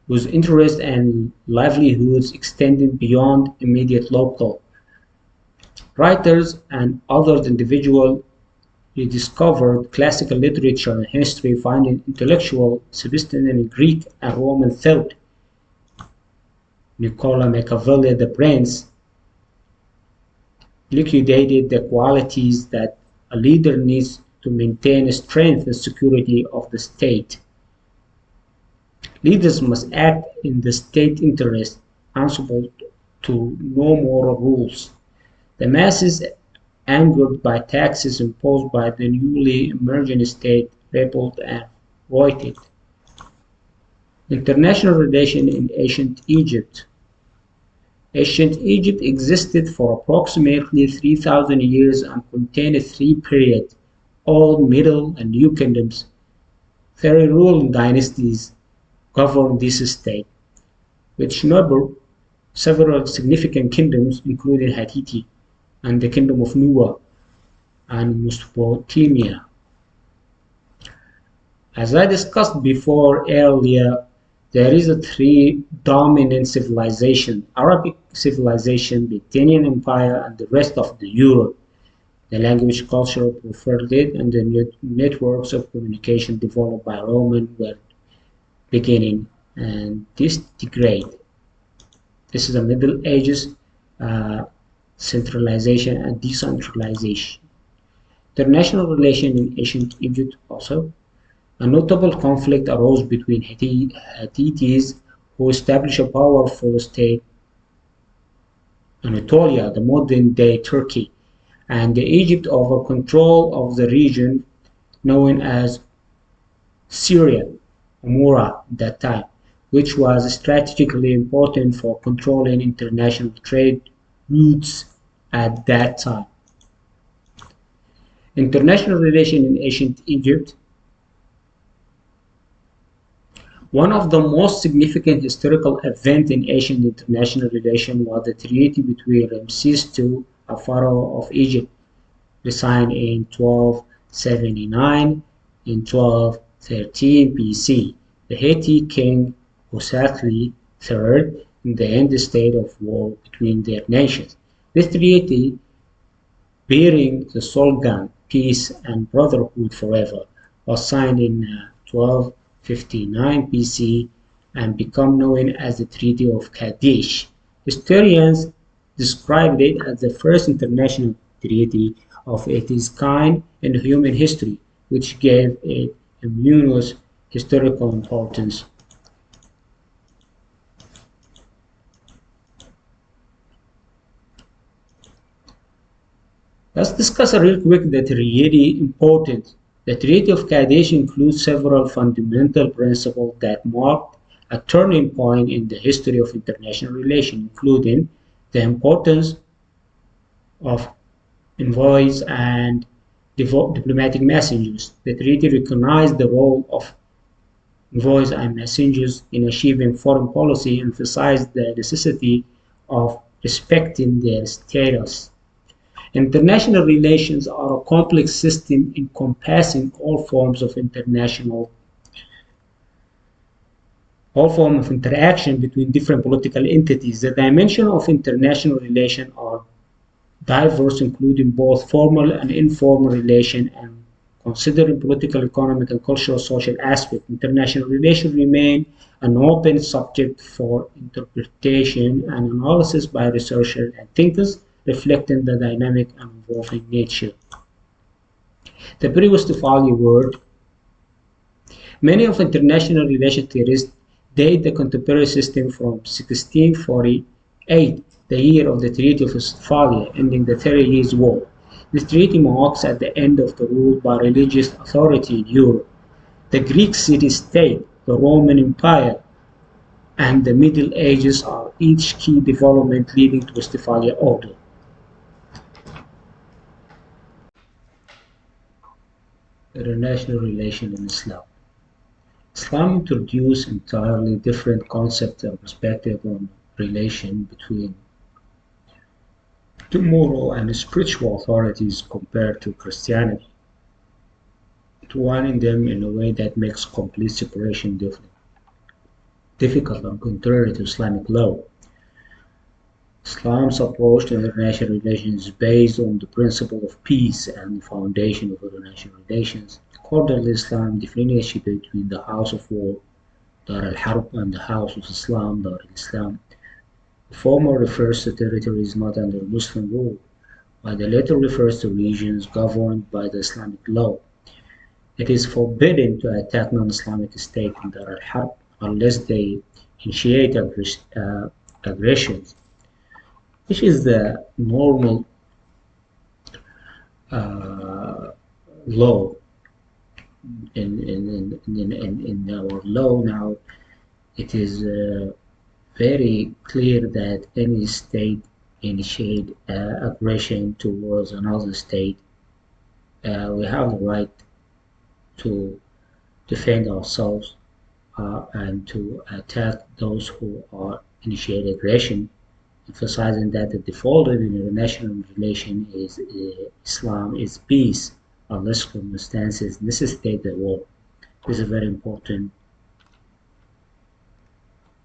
whose interests and livelihoods extended beyond immediate local. Writers and other individuals rediscovered classical literature and history, finding intellectual substance in Greek and Roman thought. Niccolo Machiavelli, the prince, liquidated the qualities that a leader needs to maintain the strength and security of the state. Leaders must act in the state interest, answerable to no moral rules. The masses, angered by taxes imposed by the newly emerging state, rebelled and rioted. International relations in ancient Egypt. Ancient Egypt existed for approximately 3,000 years and contained three periods: Old, Middle, and New Kingdoms. Three ruling dynasties governed this state, which numbered several significant kingdoms, including Hittite and the Kingdom of Nuba and Mesopotamia. As I discussed before earlier, there is a three dominant civilization: Arabic civilization, Byzantine Empire, and the rest of the Europe. The language, culture preferred it, and the networks of communication developed by Roman were beginning and disintegrate. This is the Middle Ages, centralization and decentralization. International relations in ancient Egypt also. A notable conflict arose between Hittites, who established a powerful state, Anatolia, the modern-day Turkey, and Egypt over control of the region known as Syria, Amora at that time, which was strategically important for controlling international trade routes at that time. International relations in ancient Egypt. One of the most significant historical events in ancient international relations was the treaty between Ramses II, a pharaoh of Egypt, signed in 1279 and 1213 BC. The Hittite king Hosatli III in the end state of war between their nations. This treaty, bearing the slogan peace and brotherhood forever, was signed in 1259 BC and become known as the Treaty of Kadesh. Historians described it as the first international treaty of its kind in human history, which gave it immense historical importance. Let's discuss real quick that really important. The Treaty of Kadesh includes several fundamental principles that marked a turning point in the history of international relations, including the importance of envoys and diplomatic messengers. The treaty recognized the role of envoys and messengers in achieving foreign policy, emphasized the necessity of respecting their status. International relations are a complex system encompassing all forms of interaction between different political entities. The dimensions of international relations are diverse, including both formal and informal relations, and considering political, economic, and cultural social aspects. International relations remain an open subject for interpretation and analysis by researchers and thinkers, reflecting the dynamic and evolving nature. The pre-Westphalian world. Many of international relations theorists date the contemporary system from 1648, the year of the Treaty of Westphalia, ending the 30 Years' War. This treaty marks at the end of the rule by religious authority in Europe. The Greek city-state, the Roman Empire, and the Middle Ages are each key development leading to Westphalian order. International relations in Islam. Islam introduced entirely different concepts and perspectives on relation between the moral and spiritual authorities compared to Christianity, entwining them in a way that makes complete separation difficult and contrary to Islamic law. Islam's approach to international relations is based on the principle of peace and the foundation of international relations. Accordingly, Islam differentiates between the House of War, Dar al-Harb, and the House of Islam, Dar al-Islam. The former refers to territories not under Muslim rule, while the latter refers to regions governed by the Islamic law. It is forbidden to attack non-Islamic states in Dar al-Harb unless they initiate aggressions, which is the normal law. In our law now, it is very clear that any state initiate aggression towards another state, we have the right to defend ourselves and to attack those who are initiate aggression, emphasizing that the default in international relation is Islam is peace unless circumstances necessitate the war. This is very important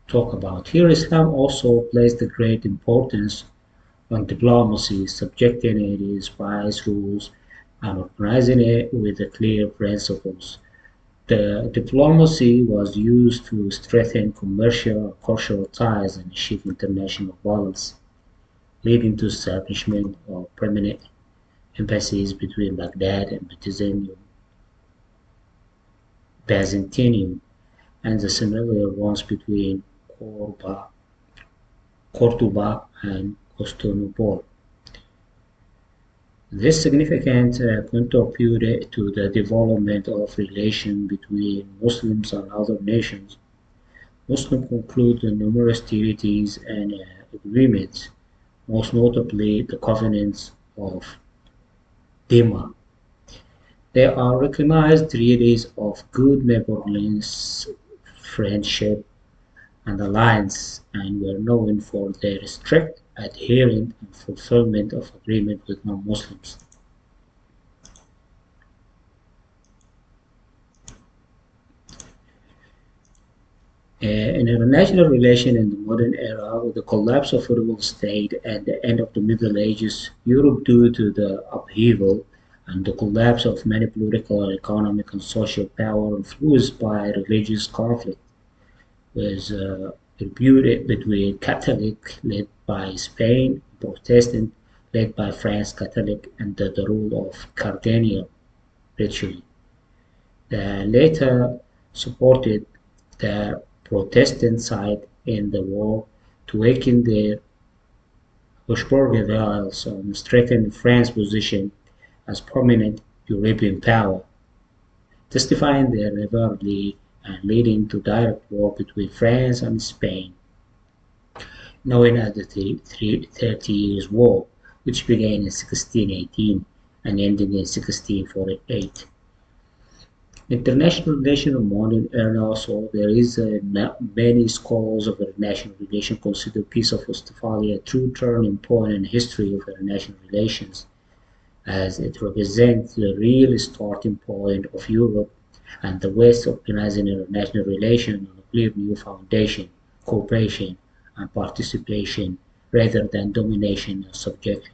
talk about. Here Islam also placed a great importance on diplomacy, subjecting it its wise rules and organizing it with the clear principles. The diplomacy was used to strengthen commercial and cultural ties and achieve international balance, leading to establishment of permanent embassies between Baghdad and Byzantium, and the similar ones between Cordoba and Constantinople. This significant contributed to the development of relations between Muslims and other nations. Muslims concluded numerous treaties and agreements, most notably the covenants of Dima. They are recognized treaties of good neighborliness, friendship, and alliance, and were known for their strict adherence and fulfillment of agreements with non-Muslims. In international relations in the modern era, with the collapse of feudal state and the end of the Middle Ages, Europe, due to the upheaval and the collapse of many political, economic, and social power influenced by religious conflict was reputed between Catholic, led by Spain, Protestant, led by France Catholic, under the rule of Cardinal Riccioli. The latter supported the Protestant side in the war to weaken their Habsburg allies and strengthen France's position as prominent European power, testifying their rivalry and leading to direct war between France and Spain, known as the Thirty Years' War, which began in 1618 and ended in 1648. International relations are modern era, so there is many scholars of international relations consider Peace of Westphalia a true turning point in the history of international relations, as it represents the real starting point of Europe and the West organizing international relations on a clear new foundation, cooperation and participation rather than domination and subjection.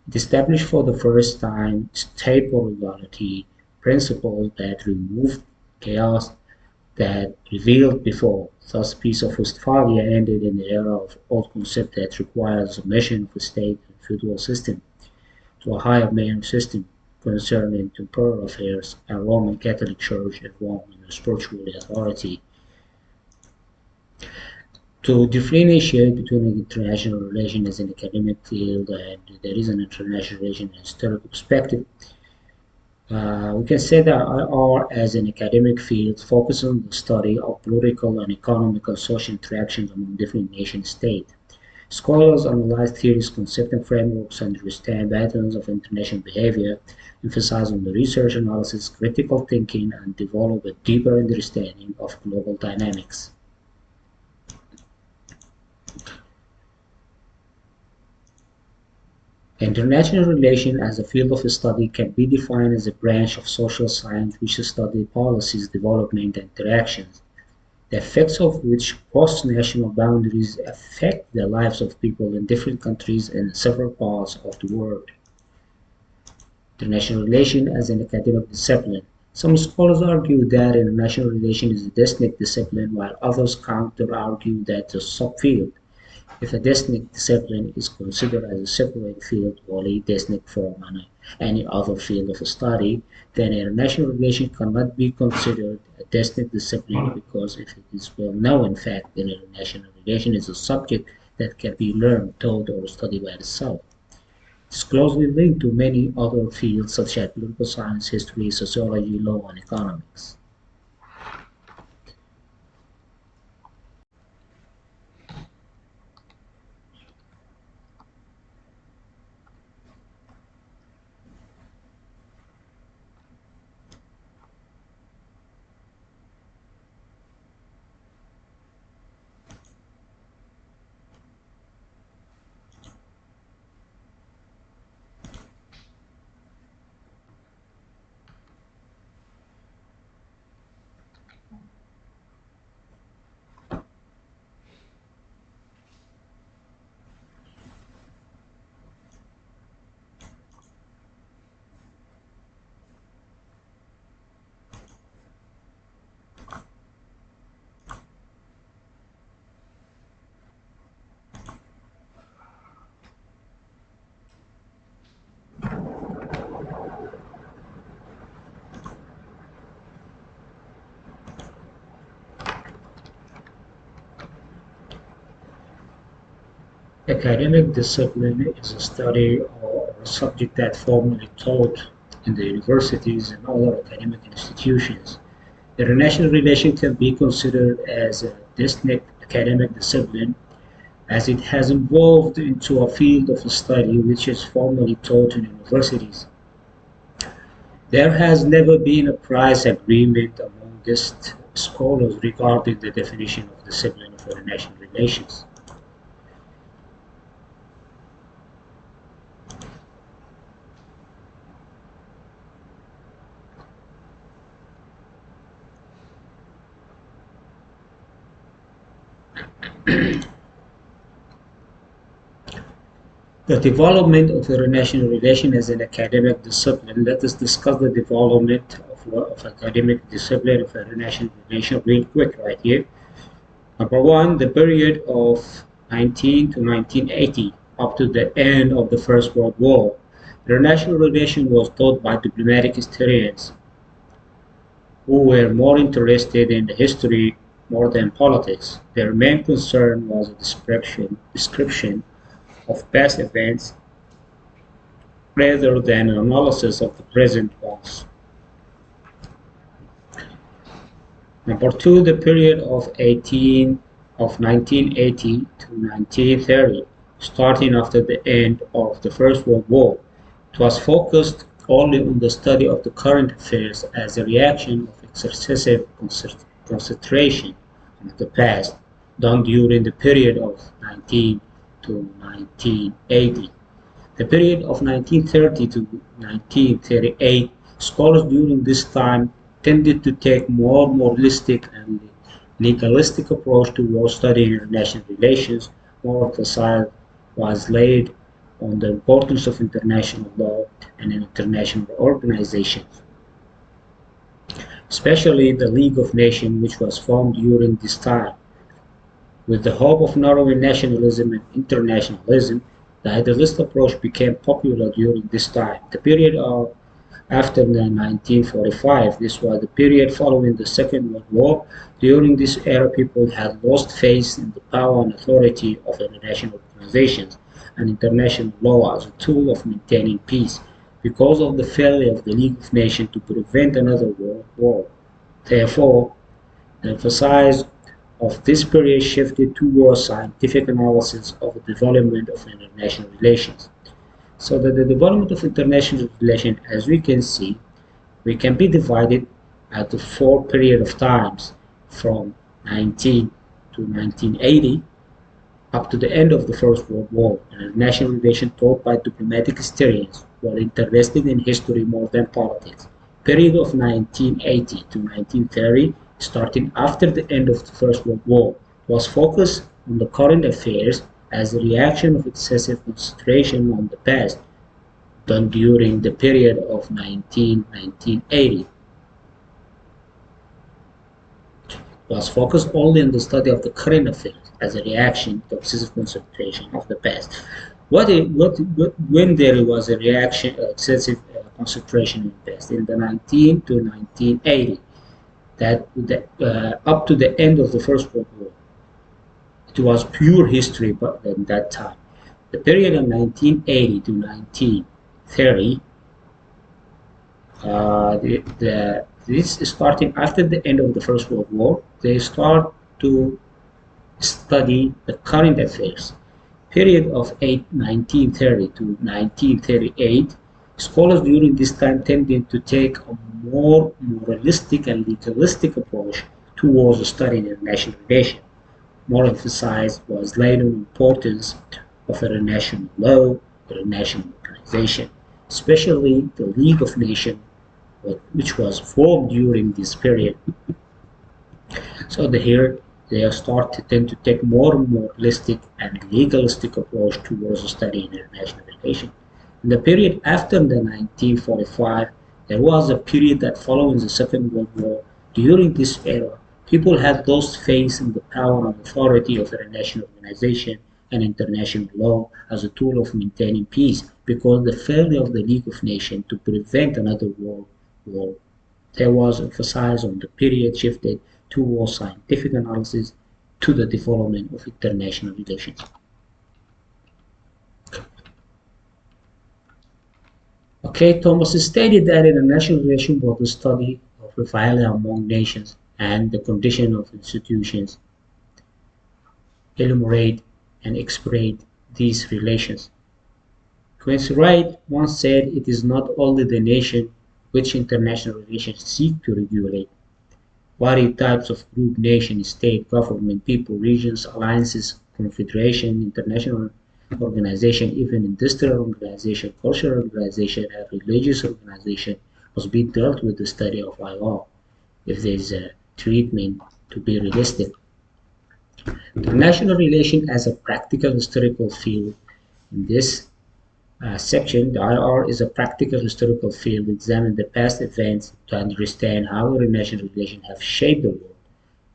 It established for the first time stable reality principles that removed chaos that prevailed before. Thus, Peace of Westphalia ended in the era of old concept that requires submission of a state and feudal system to a higher mayor system concerning temporal affairs, a Roman Catholic Church involvement in spiritual authority. To differentiate between an international relation as an academic field and there is an international relation in a historical perspective, we can say that IR as an academic field focuses on the study of political and economic and social interactions among different nation states. Scholars analyze theories, concepts, and frameworks, and understand patterns of international behavior, emphasize on the research analysis, critical thinking, and develop a deeper understanding of global dynamics. International relations as a field of study can be defined as a branch of social science which studies policies, development, and interactions, the effects of which cross national boundaries affect the lives of people in different countries and several parts of the world. International relations as an academic discipline. Some scholars argue that international relations is a distinct discipline, while others counter argue that it's a subfield. If a distinct discipline is considered as a separate field, wholly distinct from any other field of study, then international relations cannot be considered a distinct discipline because if it is well known, in fact, that international relations is a subject that can be learned, taught, or studied by itself. It is closely linked to many other fields such as political science, history, sociology, law, and economics. Academic discipline is a study or a subject that formally taught in the universities and other academic institutions. International relations can be considered as a distinct academic discipline as it has evolved into a field of study which is formally taught in universities. There has never been a price agreement amongst scholars regarding the definition of discipline of international relations. The development of international relations as an academic discipline. Let us discuss the development of academic discipline of international relations real quick right here. Number one, the period of 19 to 1980 up to the end of the First World War. International relations was taught by diplomatic historians who were more interested in the history more than politics. Their main concern was a description of past events rather than an analysis of the present ones. Number two, the period of 1980 to 1930, starting after the end of the First World War. It was focused only on the study of the current affairs as a reaction of excessive concentration on the past, done during the period of 19 to 1980. The period of 1930 to 1938, scholars during this time tended to take more moralistic and legalistic approach towards studying international relations. More emphasis was laid on the importance of international law and international organizations, especially the League of Nations, which was formed during this time. With the hope of narrowing nationalism and internationalism, the idealist approach became popular during this time. The period of after the 1945, this was the period following the Second World War. During this era, people had lost faith in the power and authority of international organizations and international law as a tool of maintaining peace because of the failure of the League of Nations to prevent another world war. Therefore, the emphasis of this period shifted towards scientific analysis of the development of international relations. So that the development of international relations, as we can see, we can be divided at the four period of times from 19 to 1980 up to the end of the First World War. International relations taught by diplomatic historians who are interested in history more than politics. Period of 1980 to 1930, starting after the end of the First World War, was focused on the current affairs as a reaction of excessive concentration on the past, done during the period of 1980. Was focused only on the study of the current affairs as a reaction to excessive concentration of the past. When there was a reaction, excessive concentration in the past, in the 19 to 1980, up to the end of the First World War, it was pure history at that time. The period of 1980 to 1930, this is starting after the end of the First World War. They start to study the current affairs. Period of 1930 to 1938, scholars during this time tended to take a more moralistic and legalistic approach towards studying international relations. More emphasis was laid on the importance of international law, international organization, especially the League of Nations, which was formed during this period. So here they start to tend to take more moralistic and legalistic approach towards studying international relations. In the period after the 1945, there was a period that following the Second World War. During this era, people had lost faith in the power and authority of international organization and international law as a tool of maintaining peace because the failure of the League of Nations to prevent another world war. There was emphasis on the period shifted towards scientific analysis to the development of international relations. Okay, Thomas stated that international relations was the study of reviling among nations and the condition of institutions, enumerate and explain these relations. Quincy Wright once said, "It is not only the nation which international relations seek to regulate. Varied types of group, nation, state, government, people, regions, alliances, confederation, international organization, even industrial organization, cultural organization, and religious organization must be dealt with the study of IR if there is a treatment to be realistic." International relation as a practical historical field. In this section, the IR is a practical historical field that examines the past events to understand how international relations have shaped the world.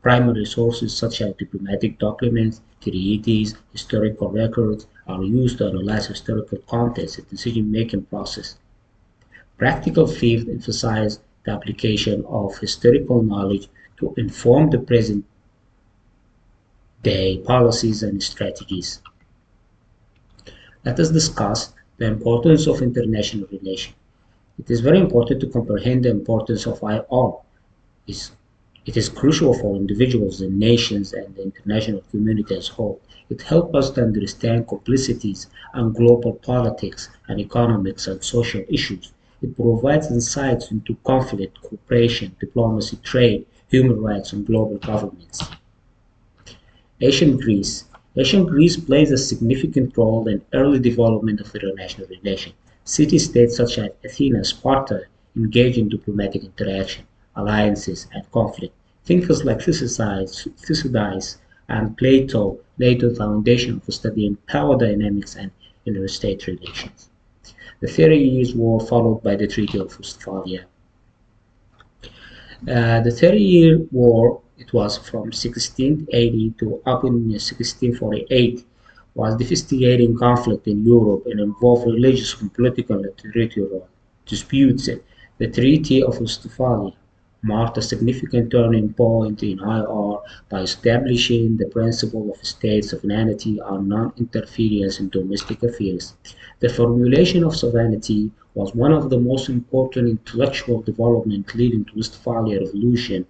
Primary sources such as diplomatic documents, treaties, historical records are used to analyze historical context and decision-making process. Practical fields emphasize the application of historical knowledge to inform the present day policies and strategies. Let us discuss the importance of international relations. It is very important to comprehend the importance of IR. It is crucial for individuals and nations and the international community as a whole. It helps us to understand complexities and global politics and economics and social issues. It provides insights into conflict, cooperation, diplomacy, trade, human rights, and global governments. Ancient Greece. Ancient Greece plays a significant role in early development of international relations. City-states such as Athens, Sparta engage in diplomatic interaction, alliances, and conflict. Thinkers like Thucydides and Plato laid the foundation for studying power dynamics and interstate relations. The 30 Years' War followed by the Treaty of Westphalia. The 30-Year War, it was from 1680 to up in 1648, was devastating conflict in Europe and involved religious and political and territorial disputes. The Treaty of Westphalia marked a significant turning point in IR by establishing the principle of states' sovereignty and non-interference in domestic affairs. The formulation of sovereignty was one of the most important intellectual developments leading to the Westphalian Revolution.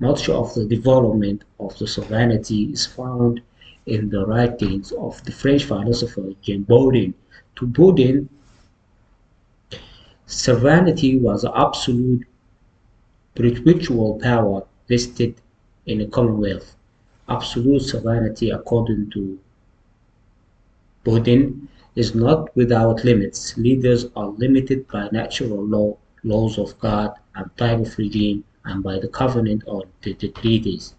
Much of the development of the sovereignty is found in the writings of the French philosopher Jean Bodin. To Bodin, sovereignty was absolute perpetual power vested in a commonwealth. Absolute sovereignty, according to Bodin, is not without limits. Leaders are limited by natural law, laws of God, and type of regime, and by the covenant or the treaties.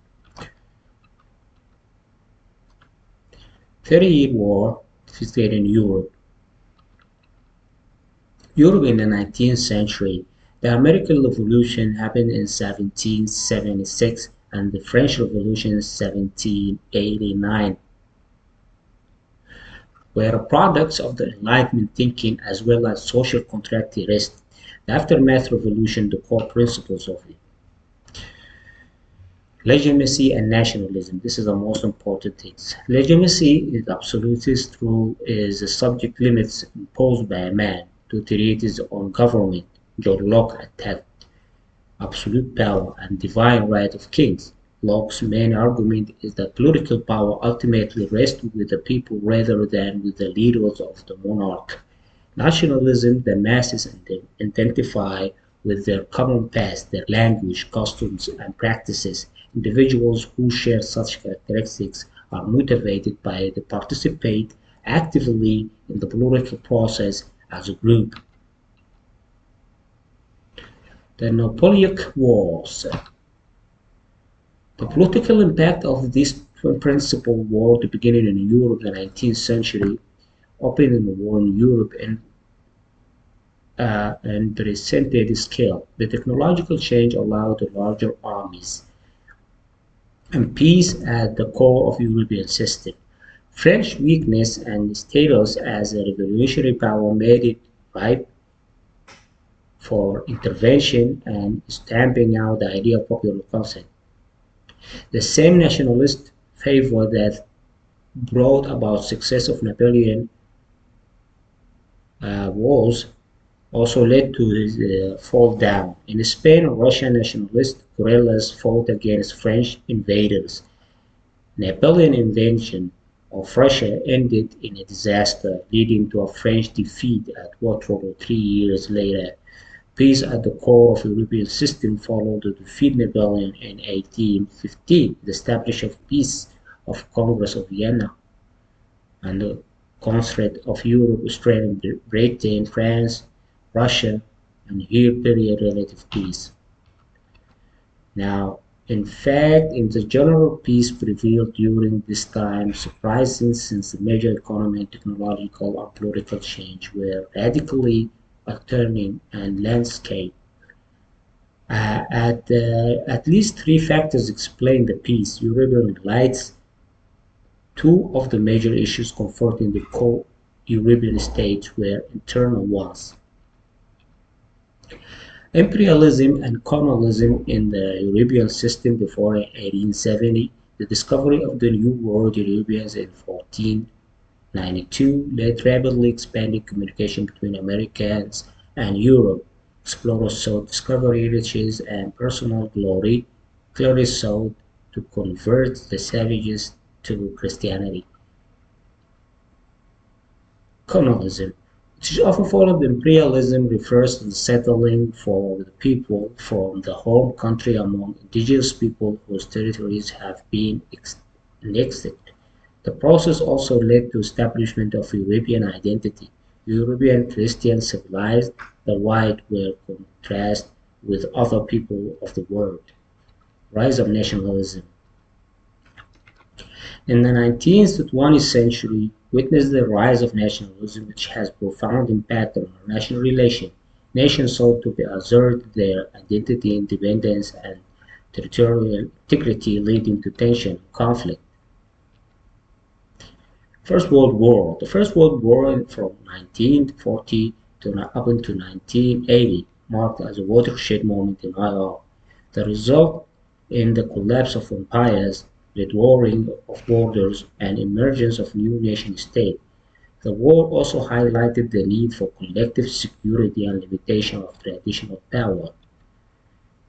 30-Year War devastated in Europe. Europe in the 19th century. The American Revolution happened in 1776 and the French Revolution in 1789 were products of the Enlightenment thinking as well as social contract theorists. The aftermath revolution, the core principles of it. Legitimacy and nationalism. This is the most important things. Legitimacy is absolutist rule is the subject limits imposed by a man to create his own government. John Locke attacked absolute power and divine right of kings. Locke's main argument is that political power ultimately rests with the people rather than with the leaders of the monarch. Nationalism, the masses identify with their common past, their language, customs, and practices. Individuals who share such characteristics are motivated by to participate actively in the political process as a group. The Napoleonic Wars. The political impact of this principal war, the beginning in Europe in the 19th century, opening the war in Europe and unprecedented scale. The technological change allowed larger armies and peace at the core of European system. French weakness and status as a revolutionary power made it ripe for intervention and stamping out the idea of popular consent. The same nationalist favor that brought about success of Napoleon wars also led to his fall down. In Spain, Russian nationalist guerrillas fought against French invaders. Napoleon's invasion of Russia ended in a disaster, leading to a French defeat at Waterloo 3 years later. Peace at the core of the European system followed the defeat of Napoleon in 1815, the establishment of Peace of Congress of Vienna, and the Concert of Europe, Australia, Britain, France, Russia, and here period relative peace. Now, In fact, in the general peace prevailed during this time, surprising since the major economic, technological, and political change were radically altering and landscape. At least three factors explain the peace. European elites, two of the major issues confronting the co-European states were internal ones: imperialism and colonialism in the European system before 1870, the discovery of the New World Europeans in 1492 led rapidly expanding communication between Americans and Europe. Explorers sought discovery, riches, and personal glory, clearly sought to convert the savages to Christianity. Colonialism, which is often followed imperialism, refers to the settling for the people from the home country among indigenous people whose territories have been annexed. The process also led to establishment of European identity. European Christians civilized the white were contrasted with other people of the world. Rise of nationalism. In the 19th to 20th century witnessed the rise of nationalism, which has profound impact on international relations. Nations sought to assert their identity, independence, and territorial integrity, leading to tension and conflict. First World War. The First World War from 1940 up until 1980 marked as a watershed moment in IR. The result in the collapse of empires, redrawing of borders, and emergence of new nation-states. The war also highlighted the need for collective security and limitation of traditional power.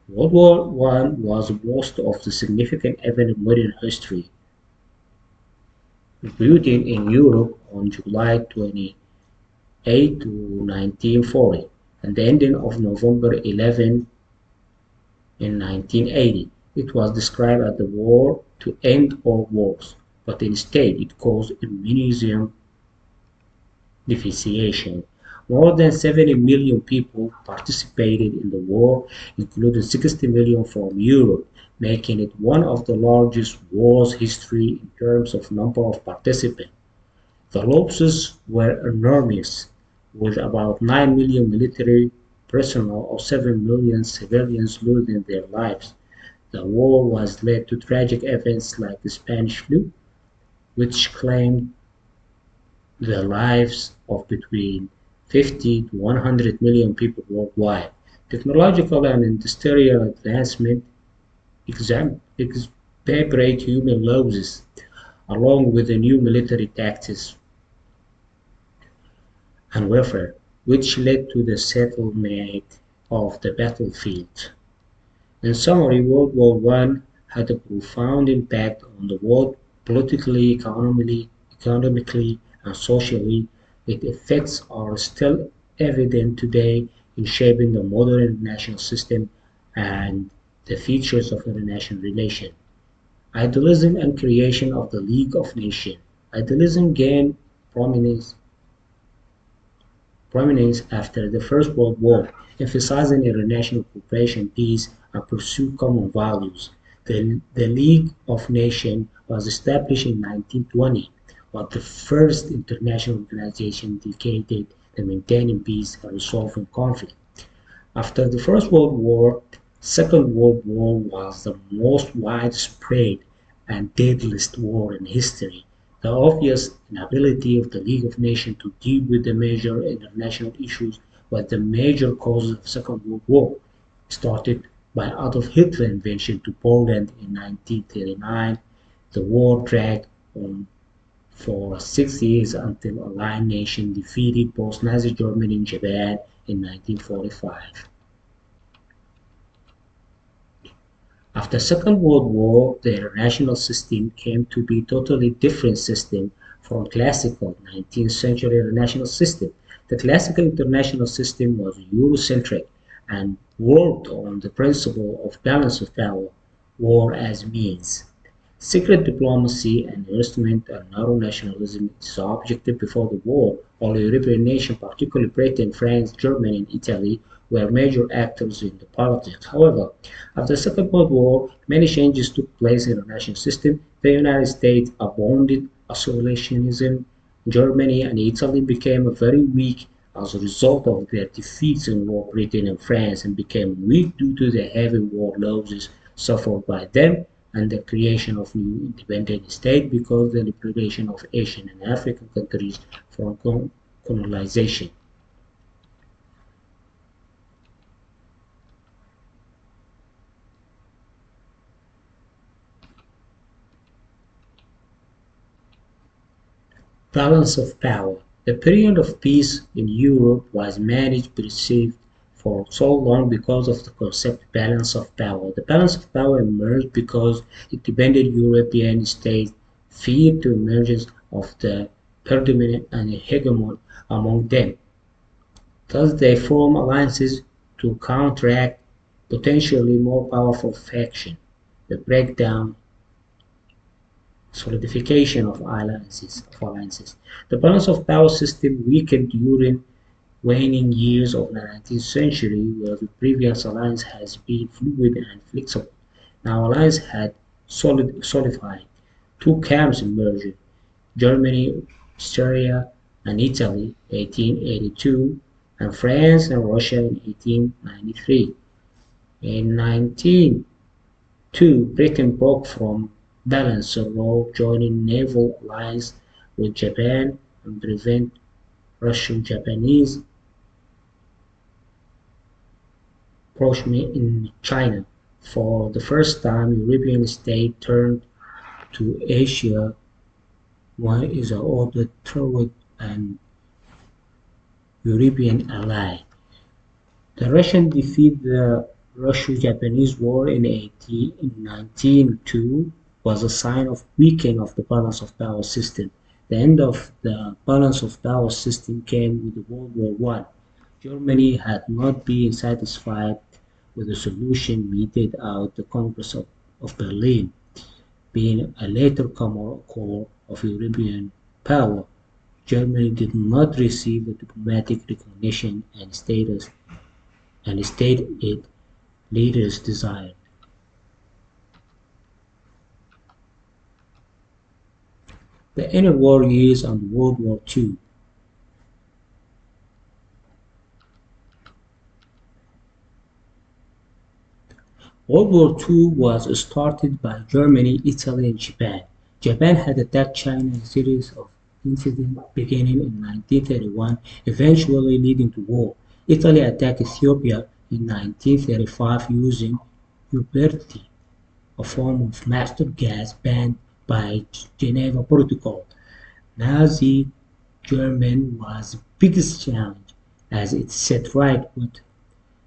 World War One was most of the significant event in modern history, debuting in Europe on July 28 to 1940, and the ending of November 11 in 1980. It was described as the war to end all wars, but instead it caused immense devastation. More than 70 million people participated in the war, including 60 million from Europe, making it one of the largest wars in history in terms of number of participants. The losses were enormous, with about 9 million military personnel or 7 million civilians losing their lives. The war was led to tragic events like the Spanish flu, which claimed the lives of between 50 to 100 million people worldwide. Technological and industrial advancement exacerbate human losses, along with the new military tactics and warfare, which led to the settlement of the battlefield. In summary, World War One had a profound impact on the world politically, economically, and socially. Its effects are still evident today in shaping the modern international system and the features of international relations. Idealism and creation of the League of Nations. Idealism gained prominence after the First World War, emphasizing international cooperation, peace, and pursue common values. The League of Nations was established in 1920, was the first international organization dedicated to maintaining peace and resolving conflict. After the First World War, Second World War was the most widespread and deadliest war in history. The obvious inability of the League of Nations to deal with the major international issues was the major cause of the Second World War, started by Adolf Hitler's invasion to Poland in 1939. The war dragged on for 6 years until Allied nations defeated both Nazi Germany and Japan in 1945. After the Second World War, the international system came to be a totally different system from classical 19th century international system. The classical international system was Eurocentric and worked on the principle of balance of power, war as means. Secret diplomacy and enlistment and narrow nationalism is objective before the war. All European nations, particularly Britain, France, Germany, and Italy, were major actors in the politics. However, after the Second World War, many changes took place in the national system. The United States abandoned isolationism. Germany and Italy became very weak as a result of their defeats in War. Britain and France and became weak due to the heavy war losses suffered by them and the creation of new independent states because the liberation of Asian and African countries from colonization. Balance of power. The period of peace in Europe was managed perceived for so long because of the concept balance of power. The balance of power emerged because independent European states feared the emergence of the predominant and hegemon among them. Thus they formed alliances to counteract potentially more powerful faction. The breakdown solidification of alliances. The balance of power system weakened during waning years of the 19th century, where the previous alliance has been fluid and flexible. Now alliance had solidified. Two camps emerged: Germany, Austria, and Italy, 1882, and France and Russia in 1893. In 1902, Britain broke from balance role, joining naval alliance with Japan and prevent Russo-Japanese encroachment in China. For the first time, European states turned to Asia. One is an ordered toward an European ally. The Russians defeat the Russo-Japanese War in 1902 was a sign of weakening of the balance of power system. The end of the balance of power system came with World War One. Germany had not been satisfied with the solution meted out the Congress of Berlin, being a later core of European power. Germany did not receive the diplomatic recognition and status and state its leaders desired. The interwar years and World War II. World War II was started by Germany, Italy, and Japan. Japan had attacked China in a series of incidents beginning in 1931, eventually leading to war. Italy attacked Ethiopia in 1935 using Uberti, a form of mustard gas banned by Geneva Protocol. Nazi Germany was the biggest challenge, as it set right what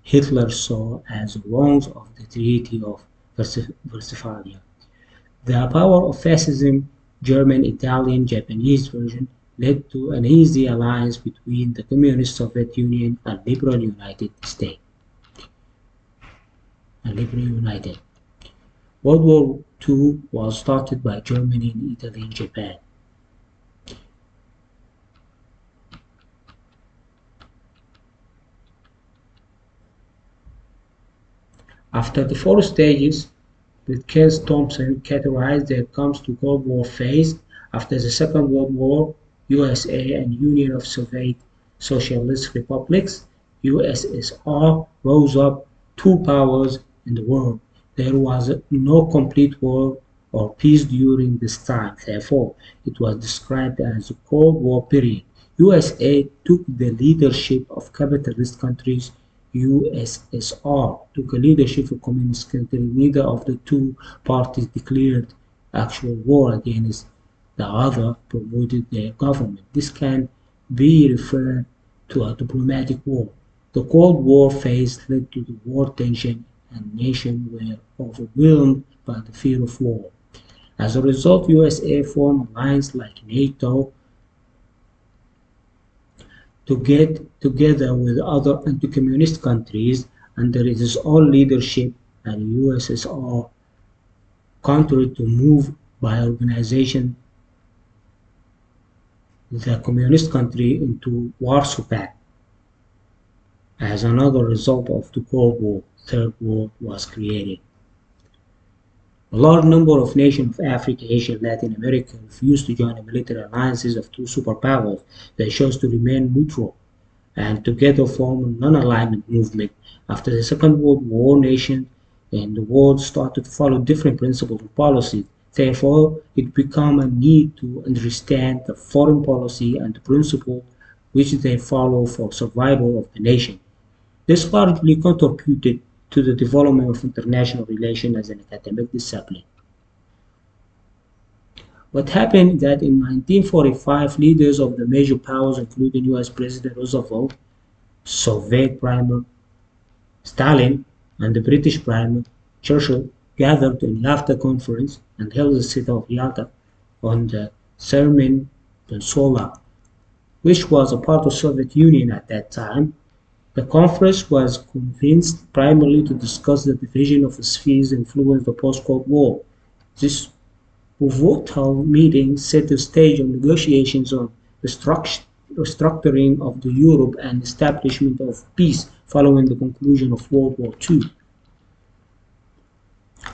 Hitler saw as wrongs of the Treaty of Westphalia. The power of fascism, German, Italian, Japanese version, led to an easy alliance between the Communist Soviet Union and liberal United States. World War II was started by Germany, Italy, and Japan. After the four stages that Kenneth Thompson categorized, there comes to Cold War phase. After the Second World War, USA and Union of Soviet Socialist Republics, USSR, rose up, two powers in the world. There was no complete war or peace during this time. Therefore, it was described as the Cold War period. USA took the leadership of capitalist countries. USSR took a leadership of communist countries. Neither of the two parties declared actual war against the other, promoted their government. This can be referred to a diplomatic war. The Cold War phase led to the war tension and nations were overwhelmed by the fear of war. As a result, USA formed alliances like NATO to get together with other anti-communist countries under its own leadership, and USSR continued to move by organization the communist country into Warsaw Pact. As another result of the Cold War, Third World was created. A large number of nations of Africa, Asia, and Latin America refused to join the military alliances of two superpowers. They chose to remain neutral and together form a non-alignment movement. After the Second World War, nations in the world started to follow different principles and policies. Therefore, it became a need to understand the foreign policy and the principles which they follow for survival of the nation. This largely contributed to the development of international relations as an academic discipline. What happened is that in 1945, leaders of the major powers, including US President Roosevelt, Soviet Prime Stalin, and the British Prime Churchill, gathered in Yalta Conference and held the city of Yalta on the Serbian Peninsula, which was a part of the Soviet Union at that time. The conference was convened primarily to discuss the division of spheres influenced the post-Cold War. This pivotal meeting set the stage of negotiations on the restructuring of the Europe and establishment of peace following the conclusion of World War II.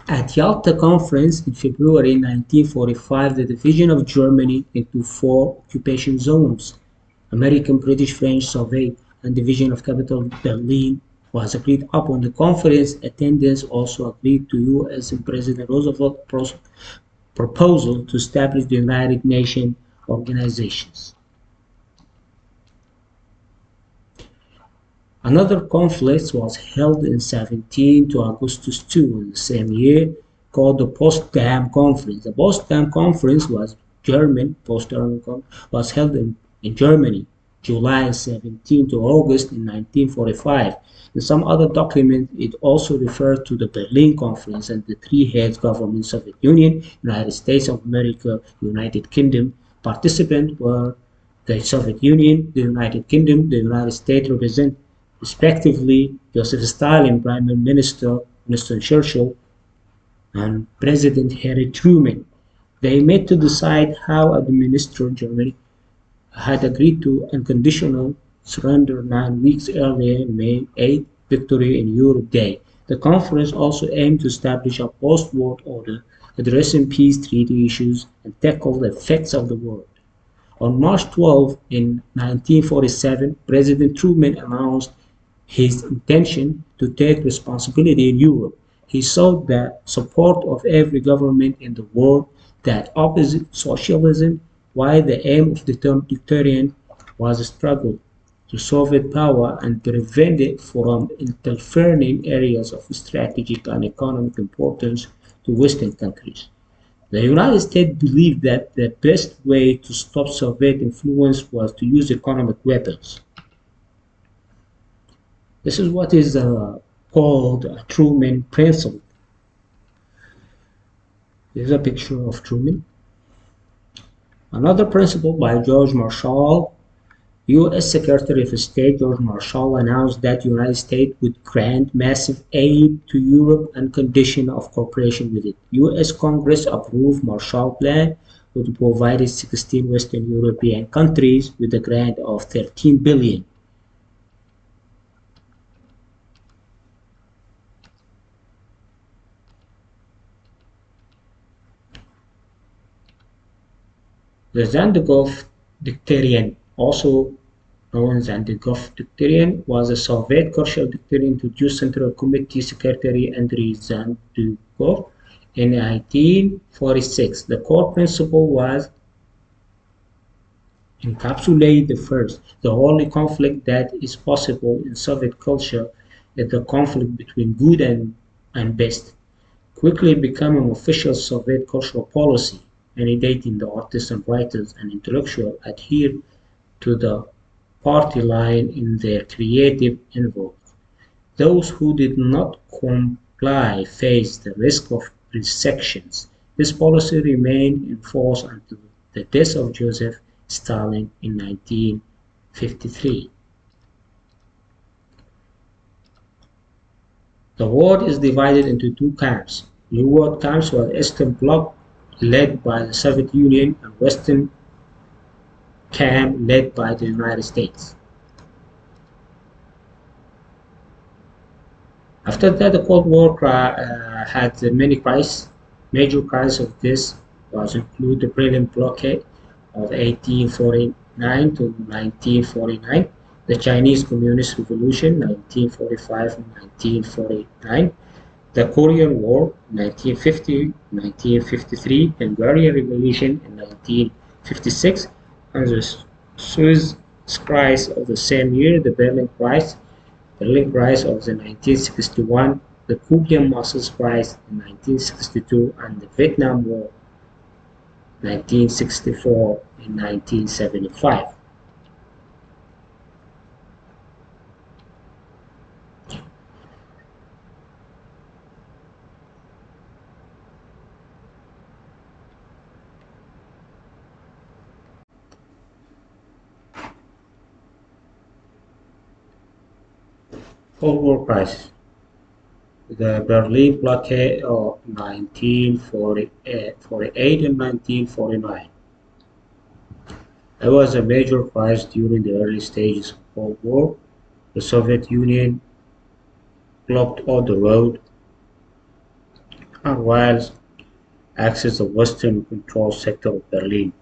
At Yalta Conference in February 1945, the division of Germany into four occupation zones, American, British, French, Soviet, and division of capital Berlin was agreed upon. The conference attendants also agreed to US and President Roosevelt's proposal to establish the United Nations organizations. Another conference was held in 17 to Augustus 2 in the same year, called the Potsdam Conference. The Potsdam Conference was was held in Germany, July 17 to August in 1945. In some other documents, it also referred to the Berlin Conference and the three heads governments of the Union, United States of America, United Kingdom. Participants were the Soviet Union, the United Kingdom, the United States represent respectively Joseph Stalin, Prime Minister Winston Churchill, and President Harry Truman. They met to decide how administer Germany had agreed to unconditional surrender 9 weeks earlier, May 8, Victory in Europe Day. The conference also aimed to establish a post-war order, addressing peace treaty issues, and tackle the effects of the war. On March 12 in 1947, President Truman announced his intention to take responsibility in Europe. He sought the support of every government in the world that opposed socialism, while the aim of the term dictatorial was a struggle to Soviet power and prevent it from interfering in areas of strategic and economic importance to Western countries. The United States believed that the best way to stop Soviet influence was to use economic weapons. This is what is called a Truman Principle. This is a picture of Truman. Another principle by George Marshall. U.S. Secretary of State George Marshall announced that the United States would grant massive aid to Europe on condition of cooperation with it. U.S. Congress approved Marshall Plan, which provided 16 Western European countries with a grant of $13 billion. The Zandegov Dicterian, also known as Zandegov Dicterian, was a Soviet cultural dicterian introduced Central Committee Secretary Andrei Zandegov in 1946. The core principle was encapsulate the first. The only conflict that is possible in Soviet culture is the conflict between good and best, quickly became an official Soviet cultural policy, mandating the artists and writers and intellectuals adhere to the party line in their creative endeavors. Those who did not comply faced the risk of resections. This policy remained in force until the death of Joseph Stalin in 1953. The world is divided into two camps. New World camps were Eastern Bloc led by the Soviet Union and Western camp led by the United States. After that, the Cold War had many crises. Major crises of this was include the Berlin blockade of 1849 to 1949, the Chinese Communist Revolution 1945 and 1949, the Korean War 1950-1953, Hungarian Revolution in 1956, and the Suez Crisis of the same year, the Berlin Crisis of the 1961, the Cuban Muscles Crisis in 1962, and the Vietnam War 1964 and 1975. Cold War crisis. The Berlin blockade of 1948 and 1949. It was a major crisis during the early stages of Cold War. The Soviet Union blocked all the road and while access the western controlled sector of Berlin.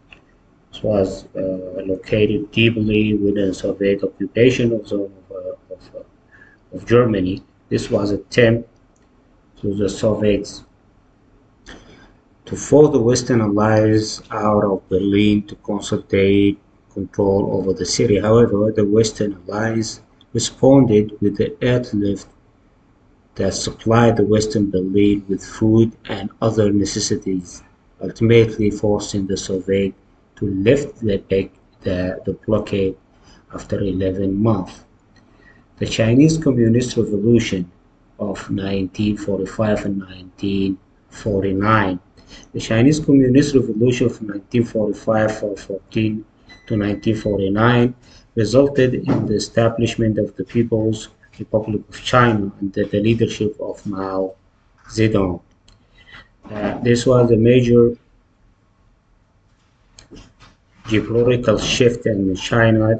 This was located deeply within Soviet occupation of zone of Germany. This was an attempt to the Soviets to force the Western Allies out of Berlin to consolidate control over the city. However, the Western Allies responded with the airlift that supplied the Western Berlin with food and other necessities, ultimately forcing the Soviets to lift the blockade after 11 months. The Chinese Communist Revolution of 1945 and 1949. The Chinese Communist Revolution of 1945 14 to 1949 resulted in the establishment of the People's Republic of China under the leadership of Mao Zedong. This was a major geopolitical shift in China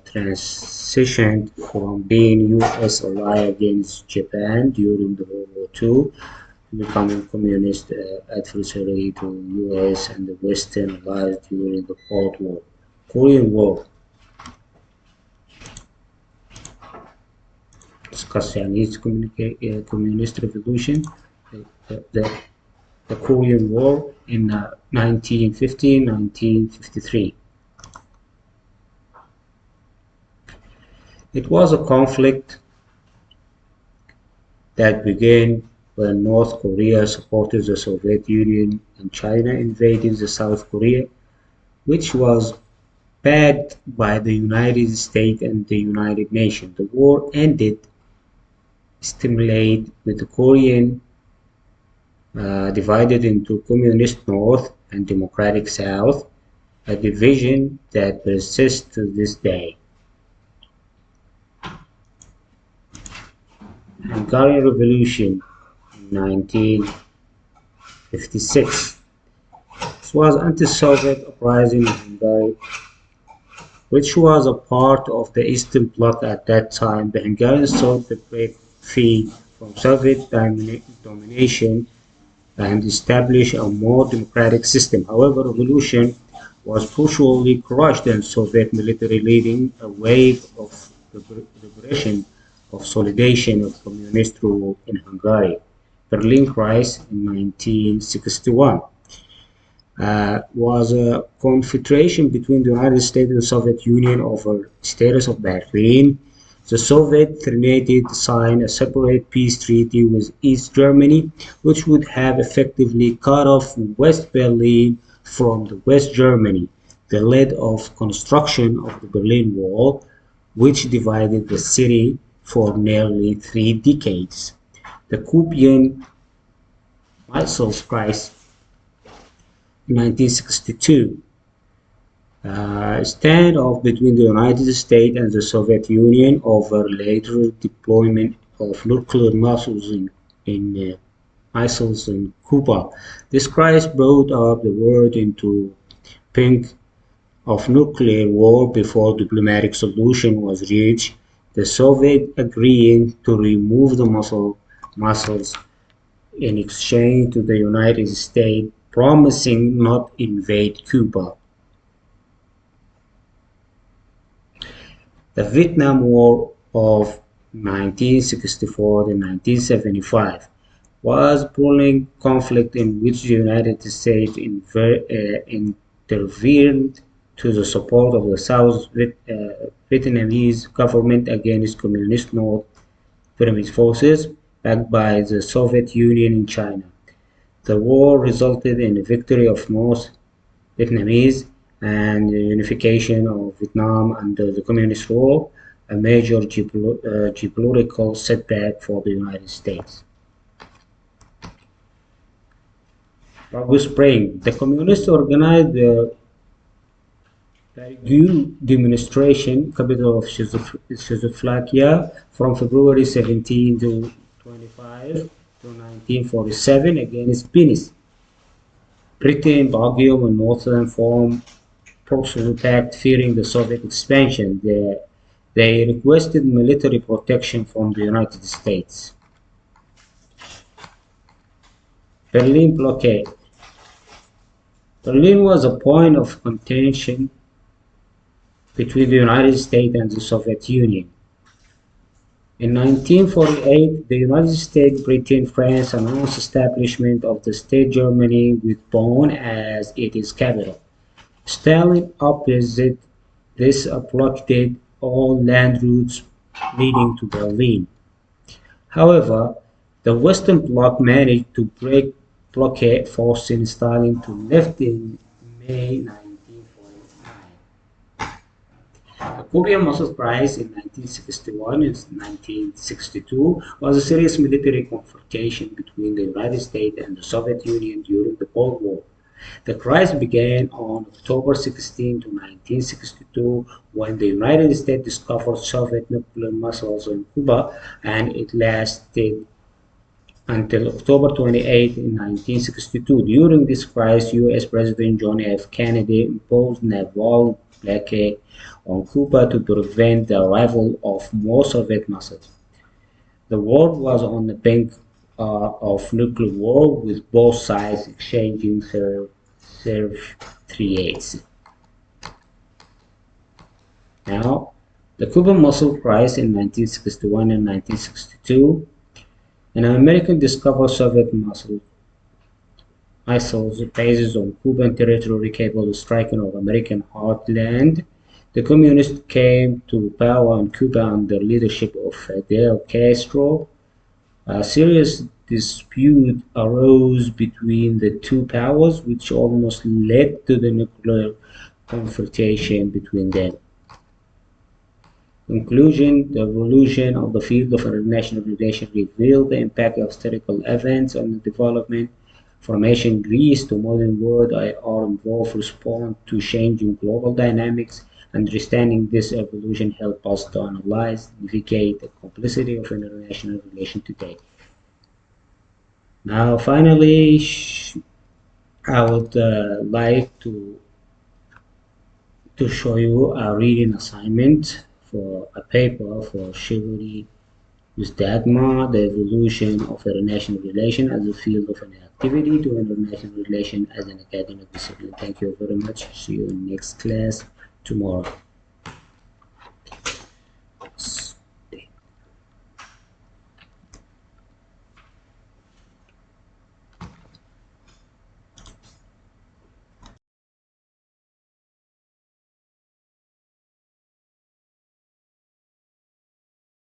transitioned from being U.S. ally against Japan during the World War II to becoming communist adversary to U.S. and the Western allies during the Cold War. Korean War. Discuss Chinese Communist Revolution, the Korean War in 1950-1953. It was a conflict that began when North Korea supported the Soviet Union and China invaded the South Korea, which was backed by the United States and the United Nations. The war ended stimulated with the Korean divided into Communist North and Democratic South, a division that persists to this day. Hungarian Revolution in 1956. This was anti-Soviet uprising in Hungary, which was a part of the Eastern Bloc at that time. The Hungarians sought to break free from Soviet domination and establish a more democratic system. However, revolution was brutally crushed and Soviet military leading a wave of liberation of consolidation of communist rule in Hungary. Berlin Crisis in 1961 was a confederation between the United States and the Soviet Union over status of Berlin. The Soviets threatened to sign a separate peace treaty with East Germany, which would have effectively cut off West Berlin from the West Germany. The lead of construction of the Berlin Wall, which divided the city for nearly 3 decades. The Cuban Missiles Crisis in 1962. Standoff between the United States and the Soviet Union over later deployment of nuclear missiles in Cuba. This crisis brought up the world into pink of nuclear war before diplomatic solution was reached. the Soviet agreeing to remove the muscles in exchange to the United States promising not invade Cuba. The Vietnam War of 1964 to 1975 was a prolonged conflict in which the United States intervened to the support of the South Vietnamese government against Communist North Vietnamese forces backed by the Soviet Union in China. The war resulted in the victory of North Vietnamese and the unification of Vietnam under the communist rule, a major geopolitical setback for the United States. August Spring, the communists organized the Prague demonstration, capital of Czechoslovakia, from February 17 to 25 to 1947 against Venice. Britain, Belgium, and Northern formed proxy pact fearing the Soviet expansion. They requested military protection from the United States. Berlin blockade. Berlin was a point of contention between the United States and the Soviet Union. In 1948, the United States, Britain, France announced establishment of the state Germany with Bonn as its capital. Stalin opposed this blockaded all land routes leading to Berlin. However, the Western Bloc managed to break blockade, forcing Stalin to lift in May 1949. The Cuban Missile Crisis in 1961 and 1962 was a serious military confrontation between the United States and the Soviet Union during the Cold War. The crisis began on October 16 to 1962 when the United States discovered Soviet nuclear missiles in Cuba, and it lasted until October 28 in 1962. During this crisis, U.S. President John F. Kennedy imposed naval blockade on Cuba to prevent the arrival of more Soviet missiles. The world was on the brink of nuclear war, with both sides exchanging threats. Now, the Cuban Missile Crisis in 1961 and 1962, an American discovered Soviet missiles bases on Cuban territory capable of striking of American heartland. The communists came to power in Cuba under leadership of Fidel Castro. A serious dispute arose between the two powers, which almost led to the nuclear confrontation between them. Conclusion: the evolution of the field of international relations revealed the impact of historical events on the development from ancient Greece to modern world are involved respond to changing global dynamics. Understanding this evolution helps us to analyze, navigate the complexity of international relations today. Now, finally, I would like to show you a reading assignment for a paper for chivalry with dogma, the evolution of international relation as a field of an activity to international relation as an academic discipline. Thank you very much. See you in next class tomorrow.